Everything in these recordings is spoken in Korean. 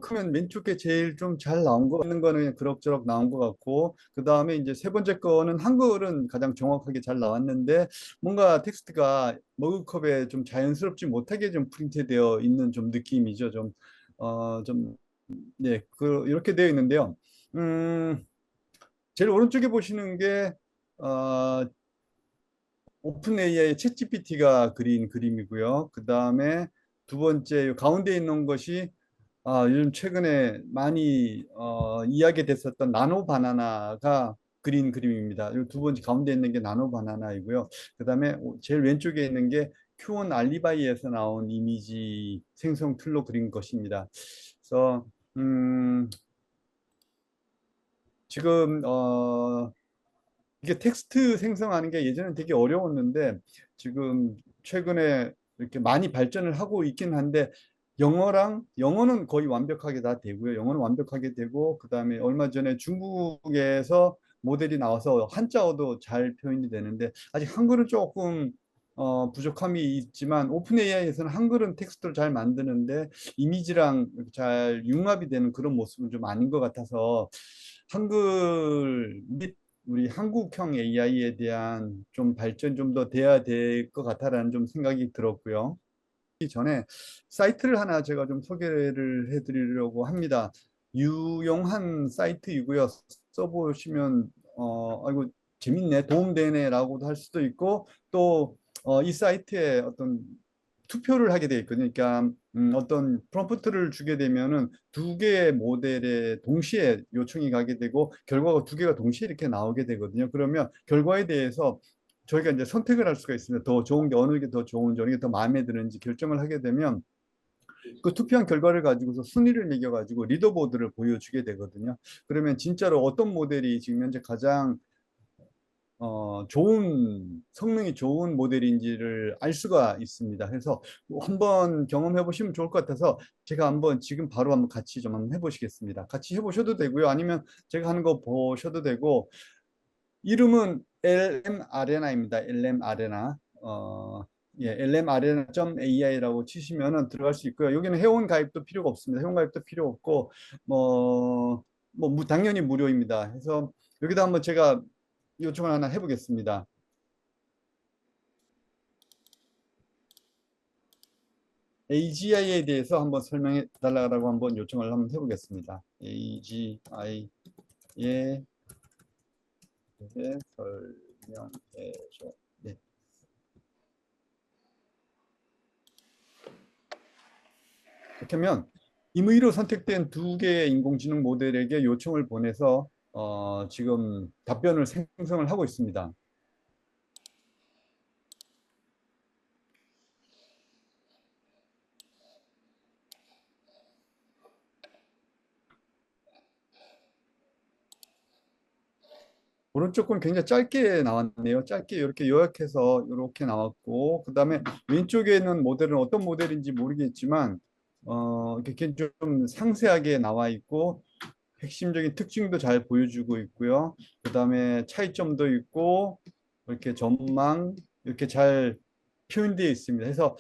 그러면 왼쪽에 제일 좀 잘 나온 거 있는 거는 그냥 그럭저럭 나온 것 같고, 그 다음에 이제 세 번째 거는 한글은 가장 정확하게 잘 나왔는데, 뭔가 텍스트가 머그컵에 좀 자연스럽지 못하게 좀 프린트되어 있는 좀 느낌이죠. 좀, 네, 이렇게 되어 있는데요. 음, 제일 오른쪽에 보시는 게, 어, 오픈 AI의 챗 GPT가 그린 그림이고요. 그 다음에 두 번째 요 가운데 있는 것이 요즘 최근에 많이 이야기됐었던 나노 바나나가 그린 그림입니다. 이 두 번째 가운데 있는 게 나노 바나나이고요. 그다음에 제일 왼쪽에 있는 게 큐온 알리바이에서 나온 이미지 생성 툴로 그린 것입니다. 그래서 지금 이게 텍스트 생성하는 게 예전엔 되게 어려웠는데 지금 최근에 이렇게 많이 발전을 하고 있긴 한데 영어는 거의 완벽하게 다 되고요. 영어는 완벽하게 되고 그다음에 얼마 전에 중국에서 모델이 나와서 한자어도 잘 표현이 되는데 아직 한글은 조금 부족함이 있지만 오픈 AI에서는 한글은 텍스트를 잘 만드는데 이미지랑 잘 융합이 되는 그런 모습은 좀 아닌 것 같아서 한글 및 우리 한국형 AI에 대한 좀 발전 좀 더 돼야 될 것 같다라는 좀 생각이 들었고요. 이 전에 사이트를 하나 제가 좀 소개를 해드리려고 합니다. 유용한 사이트이고요. 써보시면 아이고 재밌네, 도움되네라고도 할 수도 있고 또 이 사이트에 어떤 투표를 하게 돼 있거든요. 그러니까 어떤 프롬프트를 주게 되면은 두 개의 모델에 동시에 요청이 가게 되고 결과가 두 개가 동시에 이렇게 나오게 되거든요. 그러면 결과에 대해서 저희가 이제 선택을 할 수가 있습니다. 더 좋은 게 어느 게 더 좋은지 어느 게 더 마음에 드는지 결정을 하게 되면 그 투표한 결과를 가지고서 순위를 매겨가지고 리더보드를 보여주게 되거든요. 그러면 진짜로 어떤 모델이 지금 현재 가장 성능이 좋은 모델인지를 알 수가 있습니다. 그래서 한번 경험해 보시면 좋을 것 같아서 제가 한번 지금 바로 한번 같이 좀 한번 해보시겠습니다. 같이 해보셔도 되고요. 아니면 제가 하는 거 보셔도 되고, 이름은 LM 아레나입니다. LM 아레나. 예, lmarena.ai라고 치시면은 들어갈 수 있고요. 여기는 회원 가입도 필요가 없습니다. 회원 가입도 필요 없고, 당연히 무료입니다. 해서 여기다 한번 제가 요청을 하나 해보겠습니다. AGI에 대해서 한번 설명해 달라고 한번 요청을 한번 해보겠습니다. AGI에 대해 설명해줘. 네. 그렇게 하면 임의로 선택된 두 개의 인공지능 모델에게 요청을 보내서 지금 답변을 생성을 하고 있습니다. 오른쪽 건 굉장히 짧게 나왔네요. 짧게 이렇게 요약해서 이렇게 나왔고, 그 다음에 왼쪽에 있는 모델은 어떤 모델인지 모르겠지만, 이렇게 좀 상세하게 나와 있고, 핵심적인 특징도 잘 보여주고 있고요. 그 다음에 차이점도 있고, 이렇게 전망, 이렇게 잘 표현되어 있습니다. 그래서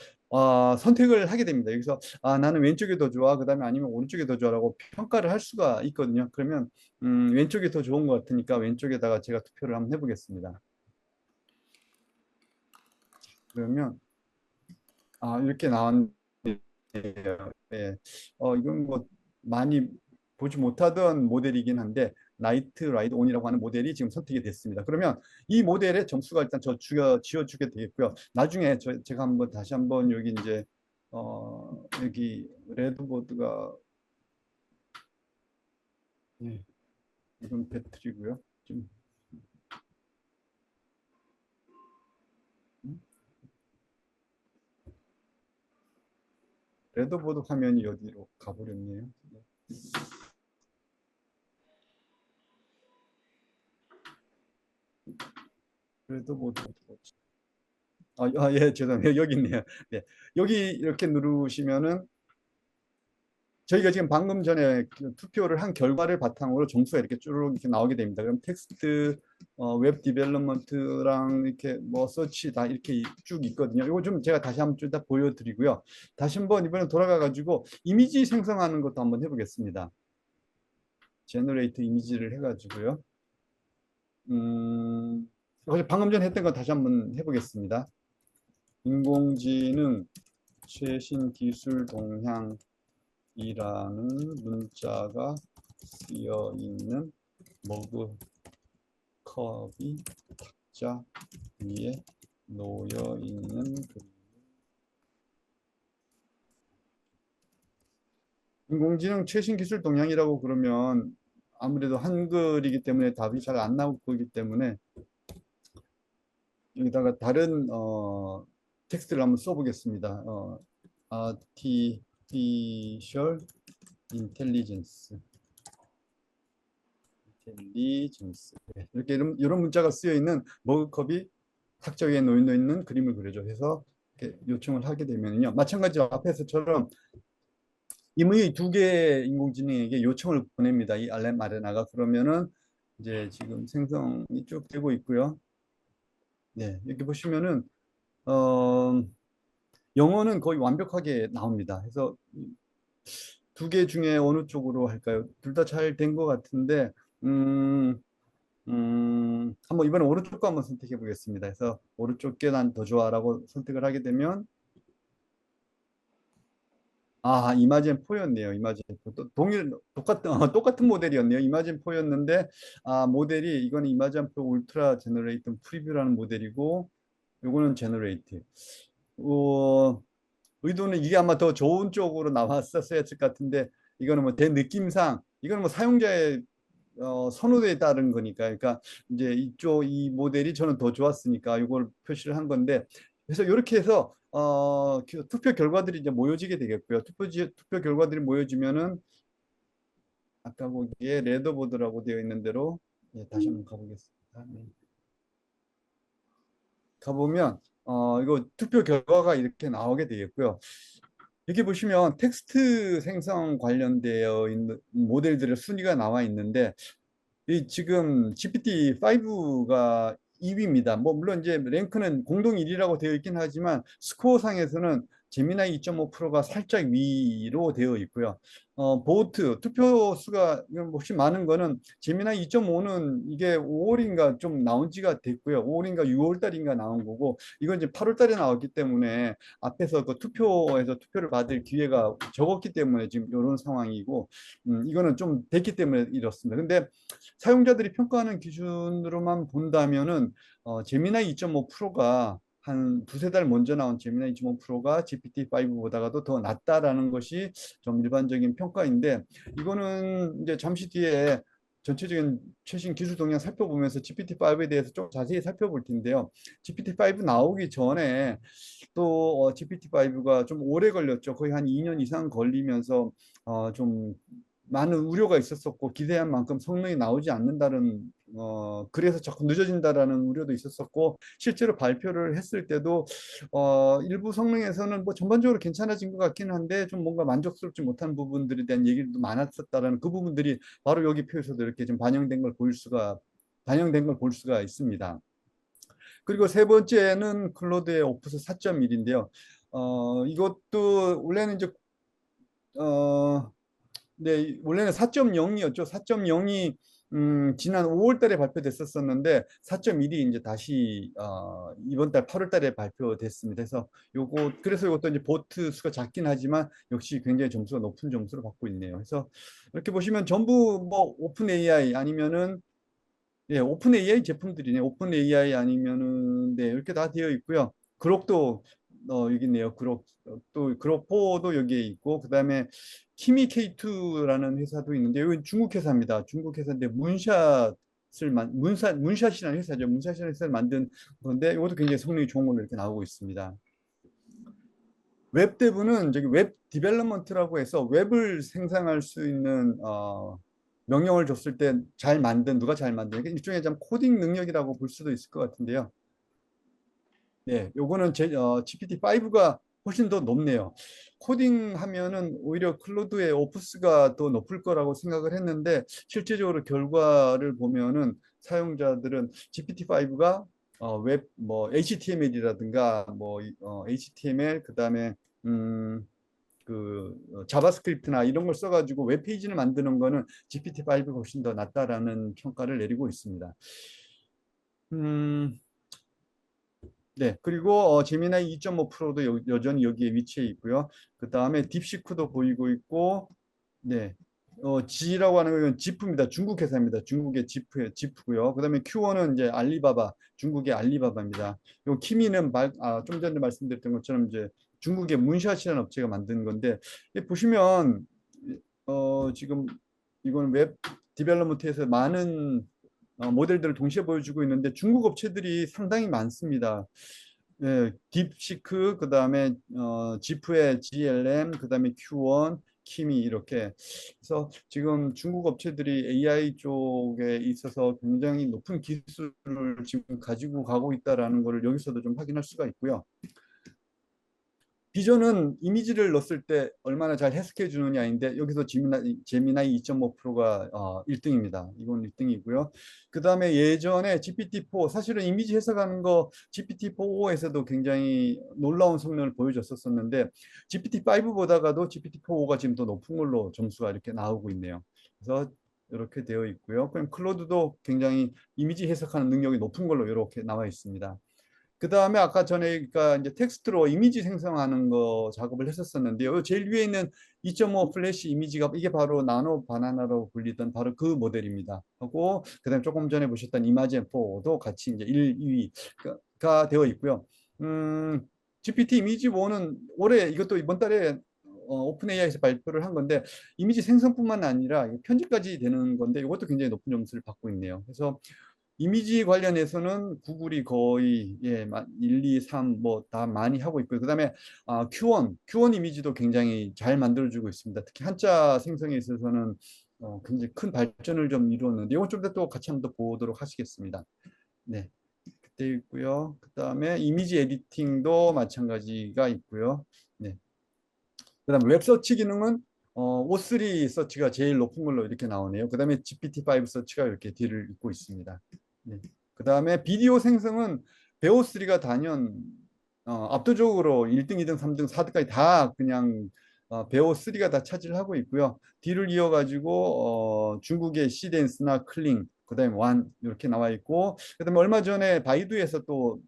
선택을 하게 됩니다. 여기서 나는 왼쪽이 더 좋아. 그 다음에 아니면 오른쪽이 더 좋아라고 평가를 할 수가 있거든요. 그러면 왼쪽이 더 좋은 것 같으니까 왼쪽에다가 제가 투표를 한번 해보겠습니다. 그러면 이렇게 나왔네요. 예. 이건 뭐 많이 보지 못하던 모델이긴 한데 나이트 라이드 온이라고 하는 모델이 지금 선택이 됐습니다. 그러면 이 모델의 점수가 일단 지어주게 되겠고요. 나중에 제가 한번 다시 한번 여기 이제 여기 레드보드가 예, 이건 배터리고요. 좀 음? 레드보드 화면이 어디로 가버렸네요. 레드보드 예, 죄송해요. 여기 있네요. 네. 여기 이렇게 누르시면은 저희가 지금 방금 전에 그 투표를 한 결과를 바탕으로 점수가 이렇게 쭉 이렇게 나오게 됩니다. 그럼 텍스트, 웹 디벨롭먼트랑 이렇게 뭐 서치 다 이렇게 쭉 있거든요. 이거 좀 제가 다시 한번 좀 다 보여드리고요. 다시 한번 이번에 돌아가 가지고 이미지 생성하는 것도 한번 해보겠습니다. 제너레이트 이미지를 해가지고요. 방금 전에 했던 거 다시 한번 해보겠습니다. 인공지능 최신 기술 동향이라는 문자가 쓰여 있는 머그컵이 탁자 위에 놓여 있는 그림. 인공지능 최신 기술 동향이라고 그러면 아무래도 한글이기 때문에 답이 잘 안 나올 거기 때문에 여기다가 다른 텍스트를 한번 써보겠습니다. Artificial Intelligence. 네, 이렇게 이런 문자가 쓰여 있는 머그컵이 탁자 위에 놓여 있는 그림을 그려줘 해서 이렇게 요청을 하게 되면요, 마찬가지로 앞에서처럼 임의 두 개의 인공지능에게 요청을 보냅니다. 이 알렘 아레나가. 그러면은 이제 지금 생성이 쭉 되고 있고요. 네, 여기 보시면은 영어는 거의 완벽하게 나옵니다. 그래서 두 개 중에 어느 쪽으로 할까요? 둘 다 잘 된 것 같은데, 한번 이번에 오른쪽 거 한번 선택해 보겠습니다. 그래서 오른쪽 게 난 더 좋아라고 선택을 하게 되면, 이마젠 4였네요. 이마젠 4. 똑같은 모델이었네요. 이마젠 4였는데, 모델이, 이거는 이마젠 4 울트라 제너레이트 프리뷰라는 모델이고, 요거는 제너레이트. 의도는 이게 아마 더 좋은 쪽으로 나왔었어야 했을 것 같은데, 이거는 뭐 대 느낌상, 이거는 뭐 사용자의 선호도에 따른 거니까, 그러니까 이제 이 모델이 저는 더 좋았으니까 이걸 표시를 한 건데, 그래서 이렇게 해서 투표 결과들이 이제 모여지게 되겠고요. 투표 결과들이 모여지면은 아까 거기에 레더보드라고 되어 있는 대로, 다시 한번 가보겠습니다. 네. 가보면 이거 투표 결과가 이렇게 나오게 되겠고요. 여기 보시면 텍스트 생성 관련되어 있는 모델들의 순위가 나와 있는데, 이 지금 GPT-5가 2위입니다. 뭐 물론 이제 랭크는 공동 1위라고 되어 있긴 하지만 스코어 상에서는 제미나이 2.5%가 살짝 위로 되어 있고요. 보트 투표 수가 혹시 많은 거는 제미나이 2.5는 이게 5월인가 좀 나온 지가 됐고요. 5월인가 6월 달인가 나온 거고, 이건 이제 8월 달에 나왔기 때문에 앞에서 그 투표에서 투표를 받을 기회가 적었기 때문에 지금 이런 상황이고, 이거는 좀 됐기 때문에 이렇습니다. 근데 사용자들이 평가하는 기준으로만 본다면은 제미나이 2.5%가 한 두세 달 먼저 나온 제미나이 2.5%가 GPT-5보다가도 더 낫다라는 것이 좀 일반적인 평가인데, 이거는 이제 잠시 뒤에 전체적인 최신 기술 동향 살펴보면서 GPT-5에 대해서 좀 자세히 살펴볼 텐데요. GPT-5 나오기 전에 또 GPT-5가 좀 오래 걸렸죠. 거의 한 2년 이상 걸리면서 좀 많은 우려가 있었었고, 기대한 만큼 성능이 나오지 않는다는, 그래서 자꾸 늦어진다라는 우려도 있었었고, 실제로 발표를 했을 때도 일부 성능에서는 뭐 전반적으로 괜찮아진 것 같기는 한데 좀 뭔가 만족스럽지 못한 부분들에 대한 얘기도 많았었다라는, 그 부분들이 바로 여기 표에서도 이렇게 좀 반영된 걸 볼 수가 있습니다. 그리고 세 번째는 클로드의 오프스 4.1인데요. 이것도 원래는 이제 어, 네, 원래는 4.0이었죠. 4.0이 지난 5월 달에 발표됐었었는데 4.1이 이제 다시 이번 달 8월 달에 발표됐습니다. 그래서 이것도 이제 보트 수가 작긴 하지만 역시 굉장히 점수가 높은 점수를 받고 있네요. 그래서 이렇게 보시면 전부 뭐 오픈 AI 아니면은, 오픈 AI 제품들이네. 오픈 AI 아니면은, 네, 이렇게 다 되어 있고요. 그록도 여기 있네요. 또 그록4도 여기에 있고, 그다음에 키미 K2라는 회사도 있는데, 여기 중국 회사입니다. 중국 회사인데 문샷이라는 회사죠. 문샷이라는 회사를 만든 건데, 이것도 굉장히 성능이 좋은 걸로 이렇게 나오고 있습니다. 웹데브는 저기 웹 디벨롭먼트라고 해서 웹을 생성할 수 있는 명령을 줬을 때 누가 잘 만든, 일종의 좀 코딩 능력이라고 볼 수도 있을 것 같은데요. 네, 요거는 GPT-5가 훨씬 더 높네요. 코딩하면은 오히려 클로드의 오프스가 더 높을 거라고 생각을 했는데 실제적으로 결과를 보면은 사용자들은 GPT-5가 웹 뭐 HTML이라든가 뭐 HTML 그다음에 음, 자바스크립트나 이런 걸 써가지고 웹페이지를 만드는 거는 GPT-5가 훨씬 더 낫다라는 평가를 내리고 있습니다. 음, 네. 그리고 제미나이 2.5 프로도 여전히 여기에 위치해 있고요. 그 다음에 딥시크도 보이고 있고, 네. G라고 하는 건 지프입니다. 중국 회사입니다. 중국의 지프고요. 그 다음에 Q1은 이제 알리바바, 중국의 알리바바입니다. 요 키미는 좀 전에 말씀드렸던 것처럼 이제 중국의 문샷이라는 업체가 만든 건데, 보시면, 지금 이건 웹 디벨롭먼트에서 많은 모델들을 동시에 보여주고 있는데 중국 업체들이 상당히 많습니다. 예, 딥시크, 그 다음에 지프의 GLM, 그 다음에 Q1, 키미 이렇게. 그래서 지금 중국 업체들이 AI 쪽에 있어서 굉장히 높은 기술을 지금 가지고 가고 있다라는 것을 여기서도 좀 확인할 수가 있고요. 비전은 이미지를 넣었을 때 얼마나 잘 해석해 주느냐인데 여기서 제미나이 2.5 프로가 1등입니다. 이건 1등이고요. 그 다음에 예전에 GPT-4 사실은 이미지 해석하는 거 GPT-4에서도 굉장히 놀라운 성능을 보여줬었는데 GPT-5보다가도 GPT-4가 지금 더 높은 걸로 점수가 이렇게 나오고 있네요. 그래서 이렇게 되어 있고요. 그럼 클로드도 굉장히 이미지 해석하는 능력이 높은 걸로 이렇게 나와 있습니다. 그 다음에 아까 전에 그러니까 이제 텍스트로 이미지 생성하는 거 작업을 했었었는데요. 제일 위에 있는 2.5 플래시 이미지가 이게 바로 나노 바나나로 불리던 바로 그 모델입니다. 하고 그다음에 조금 전에 보셨던 이마젠 4도 같이 이제 1, 2위가 되어 있고요. GPT 이미지 1은 올해 이것도 이번 달에 오픈 AI에서 발표를 한 건데 이미지 생성뿐만 아니라 편집까지 되는 건데 이것도 굉장히 높은 점수를 받고 있네요. 그래서 이미지 관련해서는 구글이 거의 1, 2, 3 뭐 다 많이 하고 있고요. 그다음에 Q1 이미지도 굉장히 잘 만들어주고 있습니다. 특히 한자 생성에 있어서는 굉장히 큰 발전을 좀 이루었는데 이건 좀 더 또 같이 한번 더 보도록 하시겠습니다. 네, 그때 있고요. 그다음에 이미지 에디팅도 마찬가지가 있고요. 네. 그다음 웹 서치 기능은 O3 서치가 제일 높은 걸로 이렇게 나오네요. 그다음에 GPT-5 서치가 이렇게 뒤를 잇고 있습니다. 네. 그다음에 비디오 생성은 베오3가 단연 압도적으로 1등, 2등, 3등, 4등까지 다 그냥 베오3가 다 차지를 하고 있고요. 뒤를 이어가지고 중국의 시덴스나 클링, 그다음에 완 이렇게 나와 있고, 그다음에 얼마 전에 바이두에서 또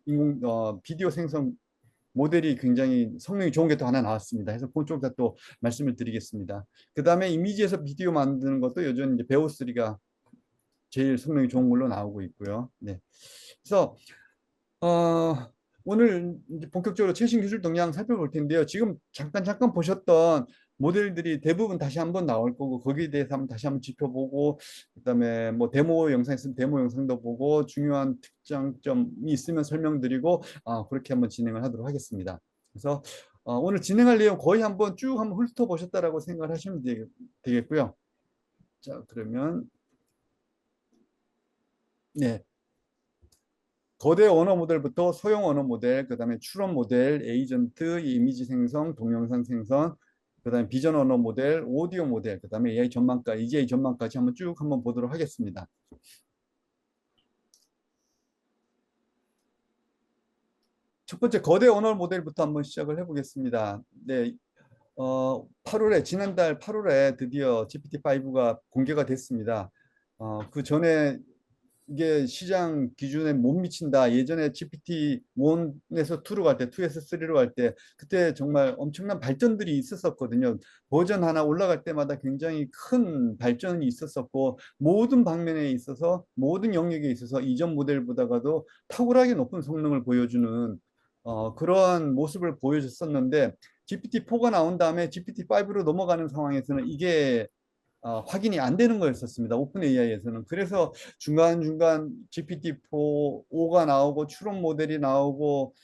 비디오 생성 모델이 굉장히 성능이 좋은 게 또 하나 나왔습니다. 그래서 그쪽 또 말씀을 드리겠습니다. 그 다음에 이미지에서 비디오 만드는 것도 여전히 이제 베오3가 제일 성능이 좋은 걸로 나오고 있고요. 네. 그래서 어, 오늘 이제 본격적으로 최신 기술 동향 살펴볼 텐데요. 지금 잠깐 보셨던 모델들이 대부분 다시 한번 나올 거고 거기에 대해서 한번 다시 한번 짚어보고 그다음에 뭐 데모 영상 있으면 데모 영상도 보고 중요한 특장점이 있으면 설명드리고 그렇게 한번 진행을 하도록 하겠습니다. 그래서 오늘 진행할 내용 거의 한번 쭉 한번 훑어보셨다라고 생각을 하시면 되겠고요. 자, 그러면 네. 거대 언어 모델부터 소형 언어 모델, 그다음에 추론 모델, 에이전트, 이미지 생성, 동영상 생성, 그다음에 비전 언어 모델, 오디오 모델, 그다음에 AI 전망가, EJ 전망까지 한번 쭉 한번 보도록 하겠습니다. 첫 번째 거대 언어 모델부터 한번 시작을 해보겠습니다. 네, 8월에 지난달 8월에 드디어 GPT-5가 공개가 됐습니다. 그 전에 이게 시장 기준에 못 미친다. 예전에 GPT-1에서 2로 갈 때, 2에서 3로 갈 때, 그때 정말 엄청난 발전들이 있었었거든요. 버전 하나 올라갈 때마다 굉장히 큰 발전이 있었었고, 모든 방면에 있어서, 모든 영역에 있어서 이전 모델보다가도 탁월하게 높은 성능을 보여주는 그러한 모습을 보여줬었는데, GPT-4가 나온 다음에 GPT-5로 넘어가는 상황에서는 이게 확인이 안 되는 거였었습니다. 오픈 AI에서는. 그래서 중간중간 GPT-4가 나오고 추론 모델이 나오고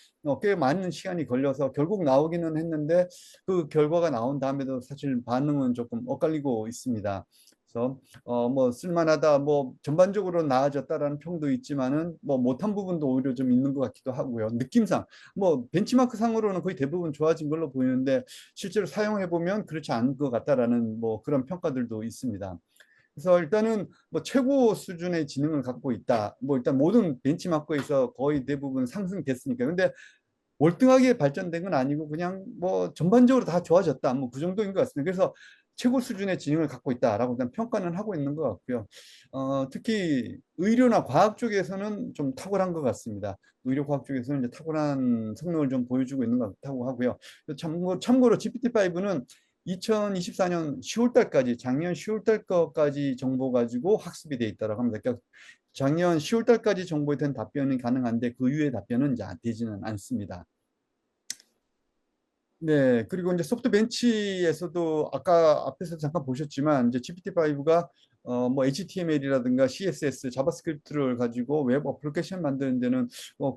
꽤 많은 시간이 걸려서 결국 나오기는 했는데 그 결과가 나온 다음에도 사실 반응은 조금 엇갈리고 있습니다. 그래서 뭐 쓸만하다, 뭐 전반적으로 나아졌다라는 평도 있지만은 뭐 못한 부분도 오히려 좀 있는 것 같기도 하고요. 느낌상 뭐 벤치마크 상으로는 거의 대부분 좋아진 걸로 보이는데 실제로 사용해 보면 그렇지 않은 것 같다라는 뭐 그런 평가들도 있습니다. 그래서 일단은 뭐 최고 수준의 지능을 갖고 있다. 뭐 일단 모든 벤치마크에서 거의 대부분 상승됐으니까. 근데 월등하게 발전된 건 아니고 그냥 뭐 전반적으로 다 좋아졌다. 뭐 그 정도인 것 같습니다. 그래서 최고 수준의 지능을 갖고 있다라고 일단 평가는 하고 있는 것 같고요. 특히 의료나 과학 쪽에서는 좀 탁월한 것 같습니다. 의료 과학 쪽에서는 이제 탁월한 성능을 좀 보여주고 있는 것 같다고 하고요. 참고로 GPT-5는 2024년 10월 달까지, 작년 10월 달 거까지 정보 가지고 학습이 돼 있다고 합니다. 그러니까 작년 10월 달까지 정보에 대한 답변이 가능한데 그 이후의 답변은 이제 되지는 않습니다. 네, 그리고 이제 소프트벤치에서도 아까 앞에서 잠깐 보셨지만 이제 GPT-5가 뭐 HTML이라든가 CSS, 자바스크립트를 가지고 웹 어플리케이션 만드는 데는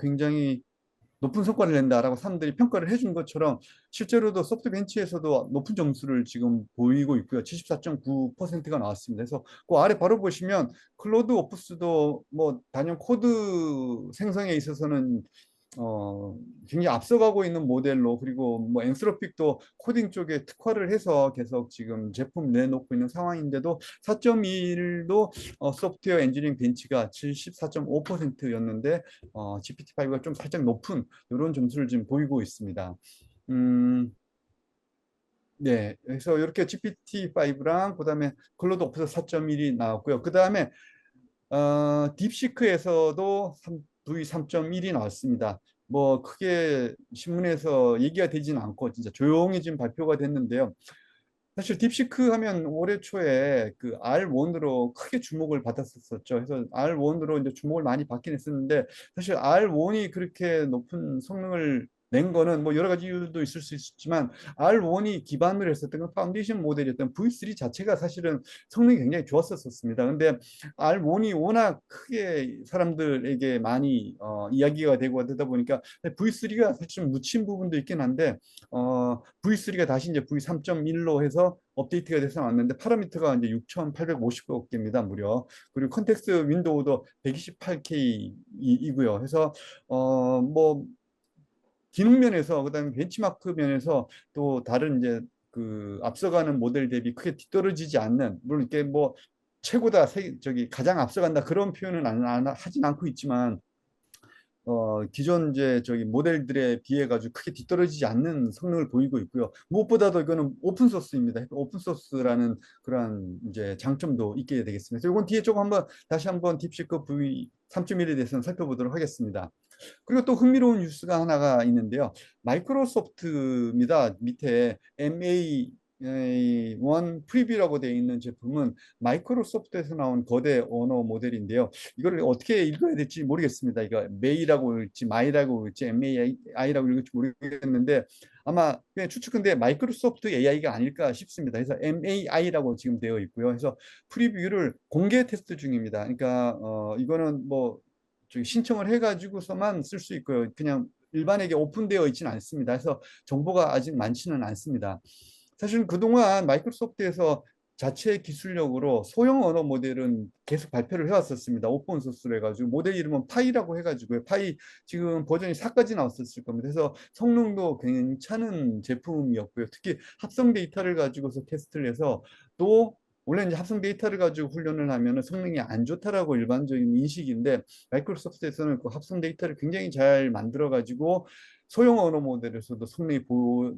굉장히 높은 성과를 낸다라고 사람들이 평가를 해준 것처럼 실제로도 소프트벤치에서도 높은 점수를 지금 보이고 있고요. 74.9%가 나왔습니다. 그래서 그 아래 바로 보시면 클로드 오프스도 뭐 단연 코드 생성에 있어서는 어, 굉장히 앞서가고 있는 모델로, 그리고 뭐 엔스로픽도 코딩 쪽에 특화를 해서 계속 지금 제품 내놓고 있는 상황인데도 4.1도 소프트웨어 엔지니어링 벤치가 74.5%였는데 GPT-5가 좀 살짝 높은 이런 점수를 지금 보이고 있습니다. 음, 네, 그래서 이렇게 GPT-5랑 그다음에 클로드 오프스 4.1이 나왔고요. 그다음에 딥시크에서도 V3.1이 나왔습니다. 뭐 크게 신문에서 얘기가 되지는 않고 진짜 조용히 지금 발표가 됐는데요. 사실 딥시크 하면 올해 초에 그 R1으로 크게 주목을 받았었죠. 그래서 R1으로 이제 주목을 많이 받긴 했었는데 사실 R1이 그렇게 높은 성능을 낸 거는 뭐 여러 가지 이유도 있을 수 있지만 R1이 기반으로 했었던 건 파운데이션 모델이었던 V3 자체가 사실은 성능이 굉장히 좋았었습니다. 근데 R1이 워낙 크게 사람들에게 많이 이야기가 되고 하다 보니까 V3가 사실 좀 묻힌 부분도 있긴 한데 V3가 다시 이제 V3.1로 해서 업데이트가 돼서 왔는데 파라미터가 이제 6,850개입니다, 무려. 그리고 컨텍스트 윈도우도 128K이고요. 그래서 뭐 기능 면에서 그다음에 벤치마크 면에서 또 다른 이제 그 앞서가는 모델 대비 크게 뒤떨어지지 않는, 물론 이렇게 뭐 최고다, 저기 가장 앞서간다 그런 표현은 하진 않고 있지만 기존 이제 저기 모델들에 비해 가지고 크게 뒤떨어지지 않는 성능을 보이고 있고요. 무엇보다도 이거는 오픈 소스입니다. 오픈 소스라는 그런 이제 장점도 있게 되겠습니다. 이건 뒤에 조금 다시 한번 딥시크 V 3.1에 대해서는 살펴보도록 하겠습니다. 그리고 또 흥미로운 뉴스가 하나가 있는데요. 마이크로소프트입니다. 밑에 MA1 프리뷰라고 되어 있는 제품은 마이크로소프트에서 나온 거대 언어 모델인데요. 이걸 어떻게 읽어야 될지 모르겠습니다. 이거 메이라고 읽지, 마이라고 읽지, MAI라고 읽을지 모르겠는데 아마 그냥 추측인데 마이크로소프트 AI가 아닐까 싶습니다. 그래서 MAI라고 지금 되어 있고요. 그래서 프리뷰를 공개 테스트 중입니다. 그러니까 이거는 뭐 저기 신청을 해가지고서만 쓸 수 있고요. 그냥 일반에게 오픈되어 있지는 않습니다. 그래서 정보가 아직 많지는 않습니다. 사실 그동안 마이크로소프트에서 자체 기술력으로 소형 언어 모델은 계속 발표를 해왔었습니다. 오픈 소스로 해가지고 모델 이름은 파이라고 해가지고요. 파이 지금 버전이 4까지 나왔었을 겁니다. 그래서 성능도 괜찮은 제품이었고요. 특히 합성 데이터를 가지고서 테스트를 해서 또 원래 이제 합성 데이터를 가지고 훈련을 하면 성능이 안 좋다라고 일반적인 인식인데 마이크로소프트에서는 그 합성 데이터를 굉장히 잘 만들어 가지고 소형 언어 모델에서도 성능이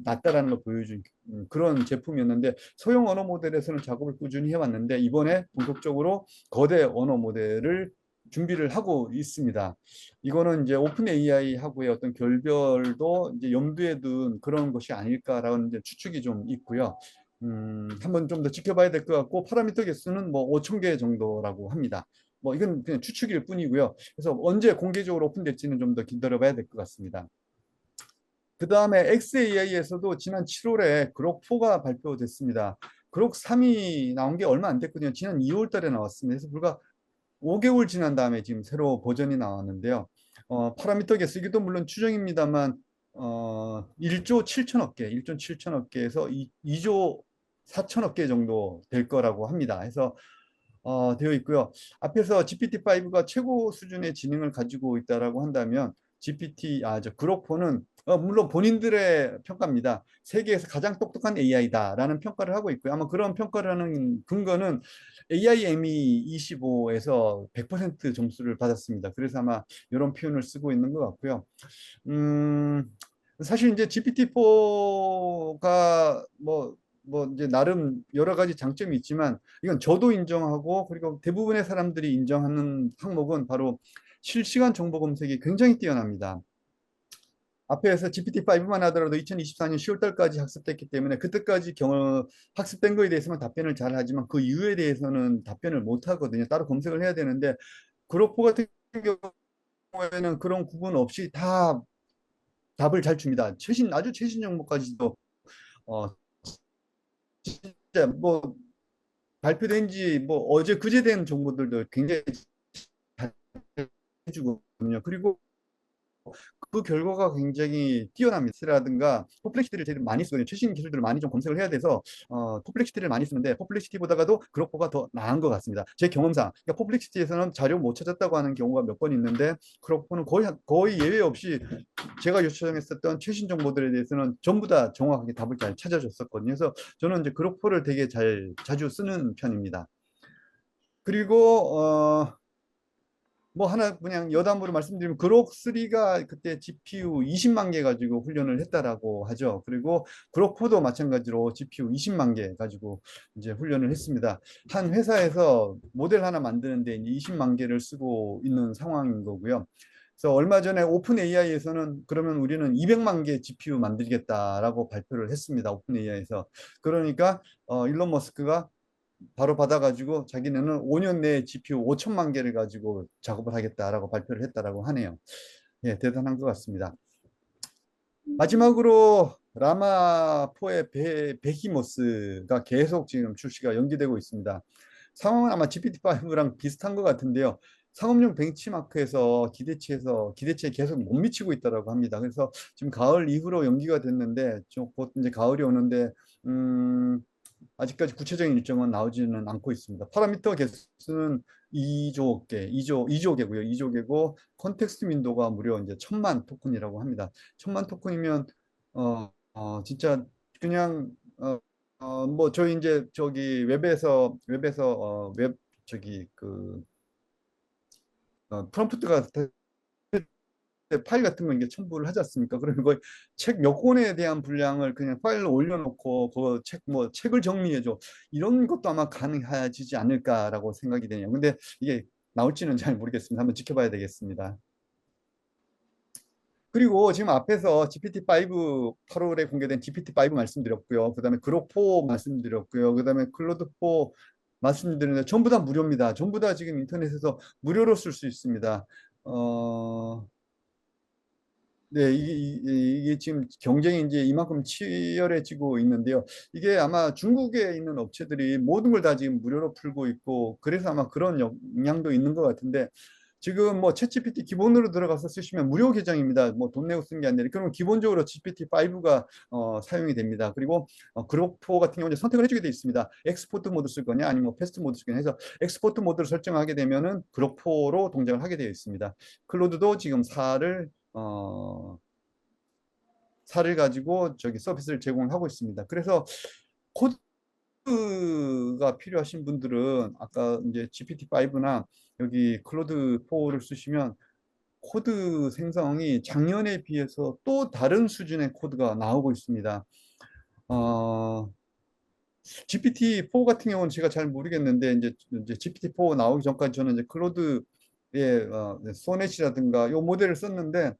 낮다라는 걸 보여준 그런 제품이었는데 소형 언어 모델에서는 작업을 꾸준히 해왔는데 이번에 본격적으로 거대 언어 모델을 준비를 하고 있습니다. 이거는 이제 오픈 AI하고의 어떤 결별도 이제 염두에 둔 그런 것이 아닐까라는 이제 추측이 좀 있고요. 한번 좀 더 지켜봐야 될 것 같고 파라미터 개수는 뭐 5천 개 정도라고 합니다. 뭐 이건 그냥 추측일 뿐이고요. 그래서 언제 공개적으로 오픈될지는 좀 더 기다려봐야 될 것 같습니다. 그 다음에 XAI에서도 지난 7월에 그록4가 발표됐습니다. 그록3이 나온 게 얼마 안 됐거든요. 지난 2월 달에 나왔습니다. 그래서 불과 5개월 지난 다음에 지금 새로 버전이 나왔는데요. 파라미터 개수기도 물론 추정입니다만 1조 7천억 개, 1조 7천억 개에서 2조 4천억 개 정도 될 거라고 합니다. 그래서 되어 있고요. 앞에서 GPT-5가 최고 수준의 지능을 가지고 있다라고 한다면 저 그로포는 물론 본인들의 평가입니다. 세계에서 가장 똑똑한 AI다라는 평가를 하고 있고요. 아마 그런 평가를 하는 근거는 AIME 25에서 100% 점수를 받았습니다. 그래서 아마 이런 표현을 쓰고 있는 것 같고요. 음, 사실 이제 GPT-4가 뭐 이제 나름 여러 가지 장점이 있지만 이건 저도 인정하고 그리고 대부분의 사람들이 인정하는 항목은 바로 실시간 정보 검색이 굉장히 뛰어납니다. 앞에서 GPT-5만 하더라도 2024년 10월 달까지 학습됐기 때문에 그때까지 학습된 거에 대해서만 답변을 잘 하지만 그 이유에 대해서는 답변을 못 하거든요. 따로 검색을 해야 되는데 그로포 같은 경우에는 그런 구분 없이 다 답을 잘 줍니다. 아주 최신 정보까지도 어, 진짜 뭐 발표된 지 뭐 어제 그제 된 정보들도 굉장히 잘 해주거든요. 그리고 그 결과가 굉장히 뛰어납니다. 라든가 퍼플렉시티를 제일 많이 쓰거든요. 최신 기술들을 많이 좀 검색을 해야 돼서 퍼플렉시티를 많이 쓰는데 퍼플렉시티보다가도 그로포가 더 나은 것 같습니다. 제 경험상 그러니까 퍼플렉시티에서는 자료 못 찾았다고 하는 경우가 몇 번 있는데 그로포는 거의 예외 없이 제가 요청했었던 최신 정보들에 대해서는 전부 다 정확하게 답을 잘 찾아줬었거든요. 그래서 저는 이제 그로포를 되게 자주 쓰는 편입니다. 그리고 뭐 하나 그냥 여담으로 말씀드리면 그록3가 그때 GPU 20만 개 가지고 훈련을 했다라고 하죠. 그리고 그록4도 마찬가지로 GPU 20만 개 가지고 이제 훈련을 했습니다. 한 회사에서 모델 하나 만드는데 이제 20만 개를 쓰고 있는 상황인 거고요. 그래서 얼마 전에 오픈 AI에서는 그러면 우리는 200만 개 GPU 만들겠다라고 발표를 했습니다. 오픈 AI에서. 그러니까 일론 머스크가 바로 받아가지고 자기네는 5년 내에 GPU 5천만 개를 가지고 작업을 하겠다라고 발표를 했다라고 하네요. 예, 대단한 것 같습니다. 마지막으로 라마4의 베히모스가 계속 지금 출시가 연기되고 있습니다. 상황은 아마 GPT-5랑 비슷한 것 같은데요. 상업용 벤치마크에서 기대치에 계속 못 미치고 있다라고 합니다. 그래서 지금 가을 이후로 연기가 됐는데 곧 이제 가을이 오는데 아직까지 구체적인 일정은 나오지는 않고 있습니다. 파라미터 개수는 2조 개고요. 2조 개고 컨텍스트 윈도가 무려 이제 1,000만 토큰이라고 합니다. 1,000만 토큰이면 진짜 그냥 뭐 저희 이제 저기 웹에서 웹 저기 그 프롬프트가 파일 같은 거 이게 첨부를 하지 않습니까? 그러면 거의 책 몇 권에 대한 분량을 그냥 파일로 올려놓고 그 책을 정리해줘. 이런 것도 아마 가능해지지 않을까라고 생각이 되네요. 근데 이게 나올지는 잘 모르겠습니다. 한번 지켜봐야 되겠습니다. 그리고 지금 앞에서 GPT-5 8월에 공개된 GPT-5 말씀드렸고요. 그다음에 그록4 말씀드렸고요. 그다음에 클로드4 말씀드렸는데 전부 다 무료입니다. 전부 다 지금 인터넷에서 무료로 쓸 수 있습니다. 네, 이게 지금 경쟁이 이제 이만큼 치열해지고 있는데요. 이게 아마 중국에 있는 업체들이 모든 걸 다 지금 무료로 풀고 있고, 그래서 아마 그런 영향도 있는 것 같은데, 지금 뭐 챗GPT 기본으로 들어가서 쓰시면 무료 계정입니다. 뭐 돈 내고 쓰는 게 아니라, 그러면 기본적으로 GPT-5가 사용이 됩니다. 그리고 그룹4 같은 경우는 선택을 해주게 돼 있습니다. 엑스포트 모드 쓸 거냐, 아니면 뭐 패스트 모드 쓸 거냐 해서 엑스포트 모드를 설정하게 되면은 그룹4로 동작을 하게 되어 있습니다. 클로드도 지금 4를 가지고 저기 서비스를 제공하고 있습니다. 그래서 코드가 필요하신 분들은 아까 이제 GPT-5나 여기 클로드4를 쓰시면 코드 생성이 작년에 비해서 또 다른 수준의 코드가 나오고 있습니다. GPT-4 같은 경우는 제가 잘 모르겠는데 이제 GPT-4 나오기 전까지 저는 이제 클로드의 소넷이라든가 이 모델을 썼는데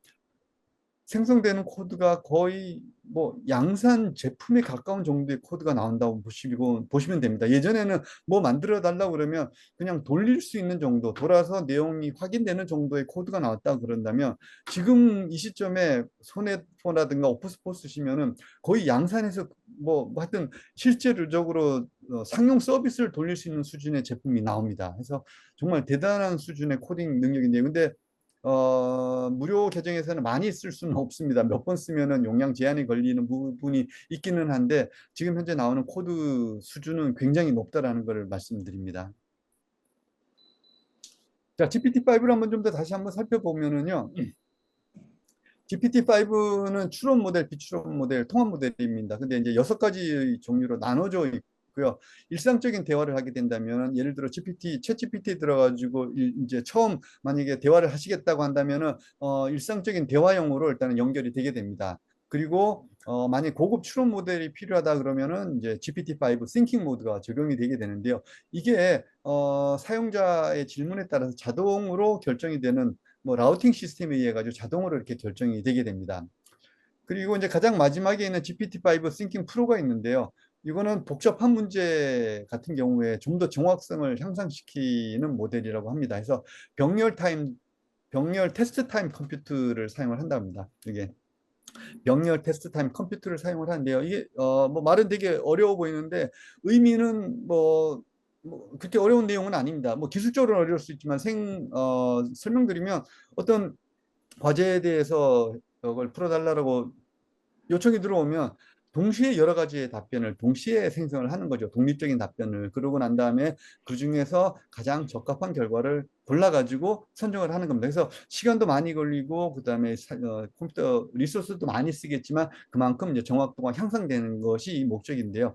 생성되는 코드가 거의 뭐 양산 제품에 가까운 정도의 코드가 나온다고 보시면 됩니다. 예전에는 뭐 만들어 달라고 그러면 그냥 돌릴 수 있는 정도, 돌아서 내용이 확인되는 정도의 코드가 나왔다 그런다면 지금 이 시점에 소넷4라든가 오프스4 쓰시면은 거의 양산에서 뭐 하여튼 실제적으로 상용 서비스를 돌릴 수 있는 수준의 제품이 나옵니다. 그래서 정말 대단한 수준의 코딩 능력인데 근데 무료 계정에서는 많이 쓸 수는 없습니다. 몇 번 쓰면은 용량 제한이 걸리는 부분이 있기는 한데 지금 현재 나오는 코드 수준은 굉장히 높다라는 것을 말씀드립니다. 자, GPT-5를 한번 좀 더 다시 한번 살펴보면은요. GPT-5는 추론 모델, 비추론 모델, 통합 모델입니다. 근데 이제 6가지 종류로 나눠져 있고요. 일상적인 대화를 하게 된다면, 예를 들어 챗 GPT 들어가지고 이제 처음 만약에 대화를 하시겠다고 한다면은 일상적인 대화용으로 일단은 연결이 되게 됩니다. 그리고 만약 고급 추론 모델이 필요하다 그러면은 이제 GPT-5 Thinking 모드가 적용이 되게 되는데요. 이게 사용자의 질문에 따라서 자동으로 결정이 되는 뭐 라우팅 시스템에 의해 가지고 자동으로 이렇게 결정이 되게 됩니다. 그리고 이제 가장 마지막에 있는 GPT-5 Thinking Pro가 있는데요. 이거는 복잡한 문제 같은 경우에 좀 더 정확성을 향상시키는 모델이라고 합니다. 그래서 병렬 테스트 타임 컴퓨터를 사용을 한답니다. 이게 병렬 테스트 타임 컴퓨터를 사용을 하는데요. 이게 뭐 말은 되게 어려워 보이는데 의미는 뭐 그렇게 어려운 내용은 아닙니다. 뭐 기술적으로는 어려울 수 있지만 설명드리면 어떤 과제에 대해서 그걸 풀어달라고 요청이 들어오면 동시에 여러 가지의 답변을 동시에 생성을 하는 거죠. 독립적인 답변을. 그러고 난 다음에 그 중에서 가장 적합한 결과를 골라가지고 선정을 하는 겁니다. 그래서 시간도 많이 걸리고 그다음에 컴퓨터 리소스도 많이 쓰겠지만 그만큼 이제 정확도가 향상되는 것이 이 목적인데요.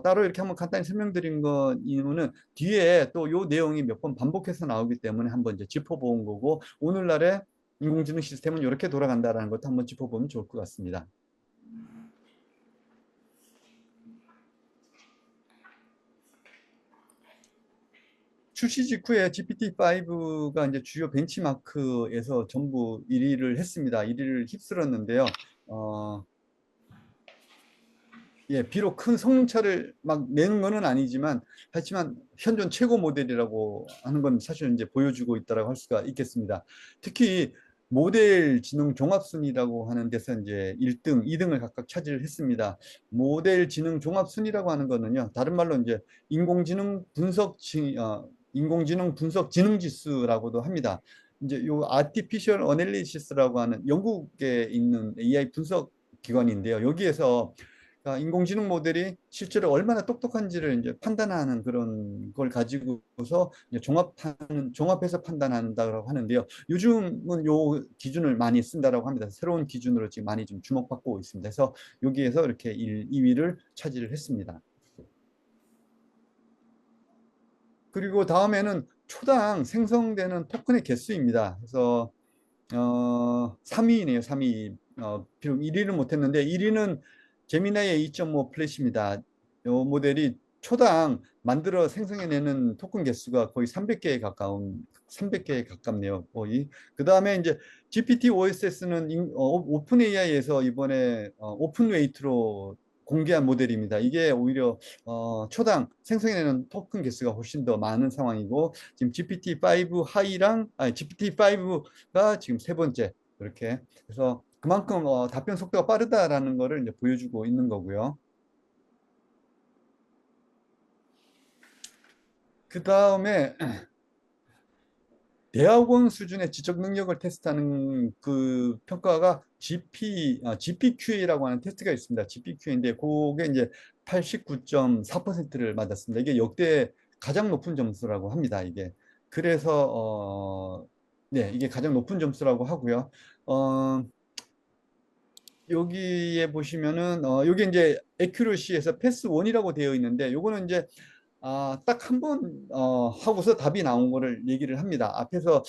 따로 이렇게 한번 간단히 설명드린 거 이유는 뒤에 또 요 내용이 몇 번 반복해서 나오기 때문에 한번 이제 짚어본 거고 오늘날의 인공지능 시스템은 이렇게 돌아간다라는 것도 한번 짚어보면 좋을 것 같습니다. 출시 직후에 GPT-5가 이제 주요 벤치마크에서 전부 1위를 했습니다. 1위를 휩쓸었는데요. 어, 예, 비록 큰 성능차를 막 내는 거는 아니지만, 하지만 현존 최고 모델이라고 하는 건 사실 이제 보여주고 있다라고 할 수가 있겠습니다. 특히 모델 지능 종합순위라고 하는 데서 이제 1등, 2등을 각각 차지를 했습니다. 모델 지능 종합순위라고 하는 거는요, 다른 말로 이제 인공지능 분석 지능 지수라고도 합니다. 이제 요 아티피셜 어널리시스라고 하는 영국에 있는 AI 분석 기관인데요. 여기에서 인공지능 모델이 실제로 얼마나 똑똑한지를 이제 판단하는 그런 걸 가지고서 이제 종합해서 판단한다고 하는데요. 요즘은 요 기준을 많이 쓴다라고 합니다. 새로운 기준으로 지금 많이 좀 주목받고 있습니다. 그래서 여기에서 이렇게 2위를 차지를 했습니다. 그리고 다음에는 초당 생성되는 토큰의 개수입니다. 그래서 3위네요, 3위. 비록 1위는 못했는데 1위는 제미나이의 2.5 플래시입니다. 이 모델이 초당 만들어 생성해내는 토큰 개수가 거의 300개에 가깝네요, 거의. 그 다음에 이제 GPT OSS는 오픈 AI에서 이번에 오픈 웨이트로 공개한 모델입니다. 이게 오히려 초당 생성해내는 토큰 개수가 훨씬 더 많은 상황이고 지금 GPT-5 하이랑 아니 GPT-5가 지금 세 번째 이렇게 그래서 그만큼 답변 속도가 빠르다라는 거를 이제 보여주고 있는 거고요. 그 다음에 대학원 수준의 지적 능력을 테스트하는 그 평가가 GPQA라고 하는 테스트가 있습니다. GPQA인데 그게 이제 89.4%를 맞았습니다. 이게 역대 가장 높은 점수라고 합니다. 이게 그래서 네, 이게 가장 높은 점수라고 하고요. 어, 여기에 보시면은 여기 이제 에큐러시에서 패스 1이라고 되어 있는데 요거는 이제 딱 한 번 하고서 답이 나온 거를 얘기를 합니다. 앞에서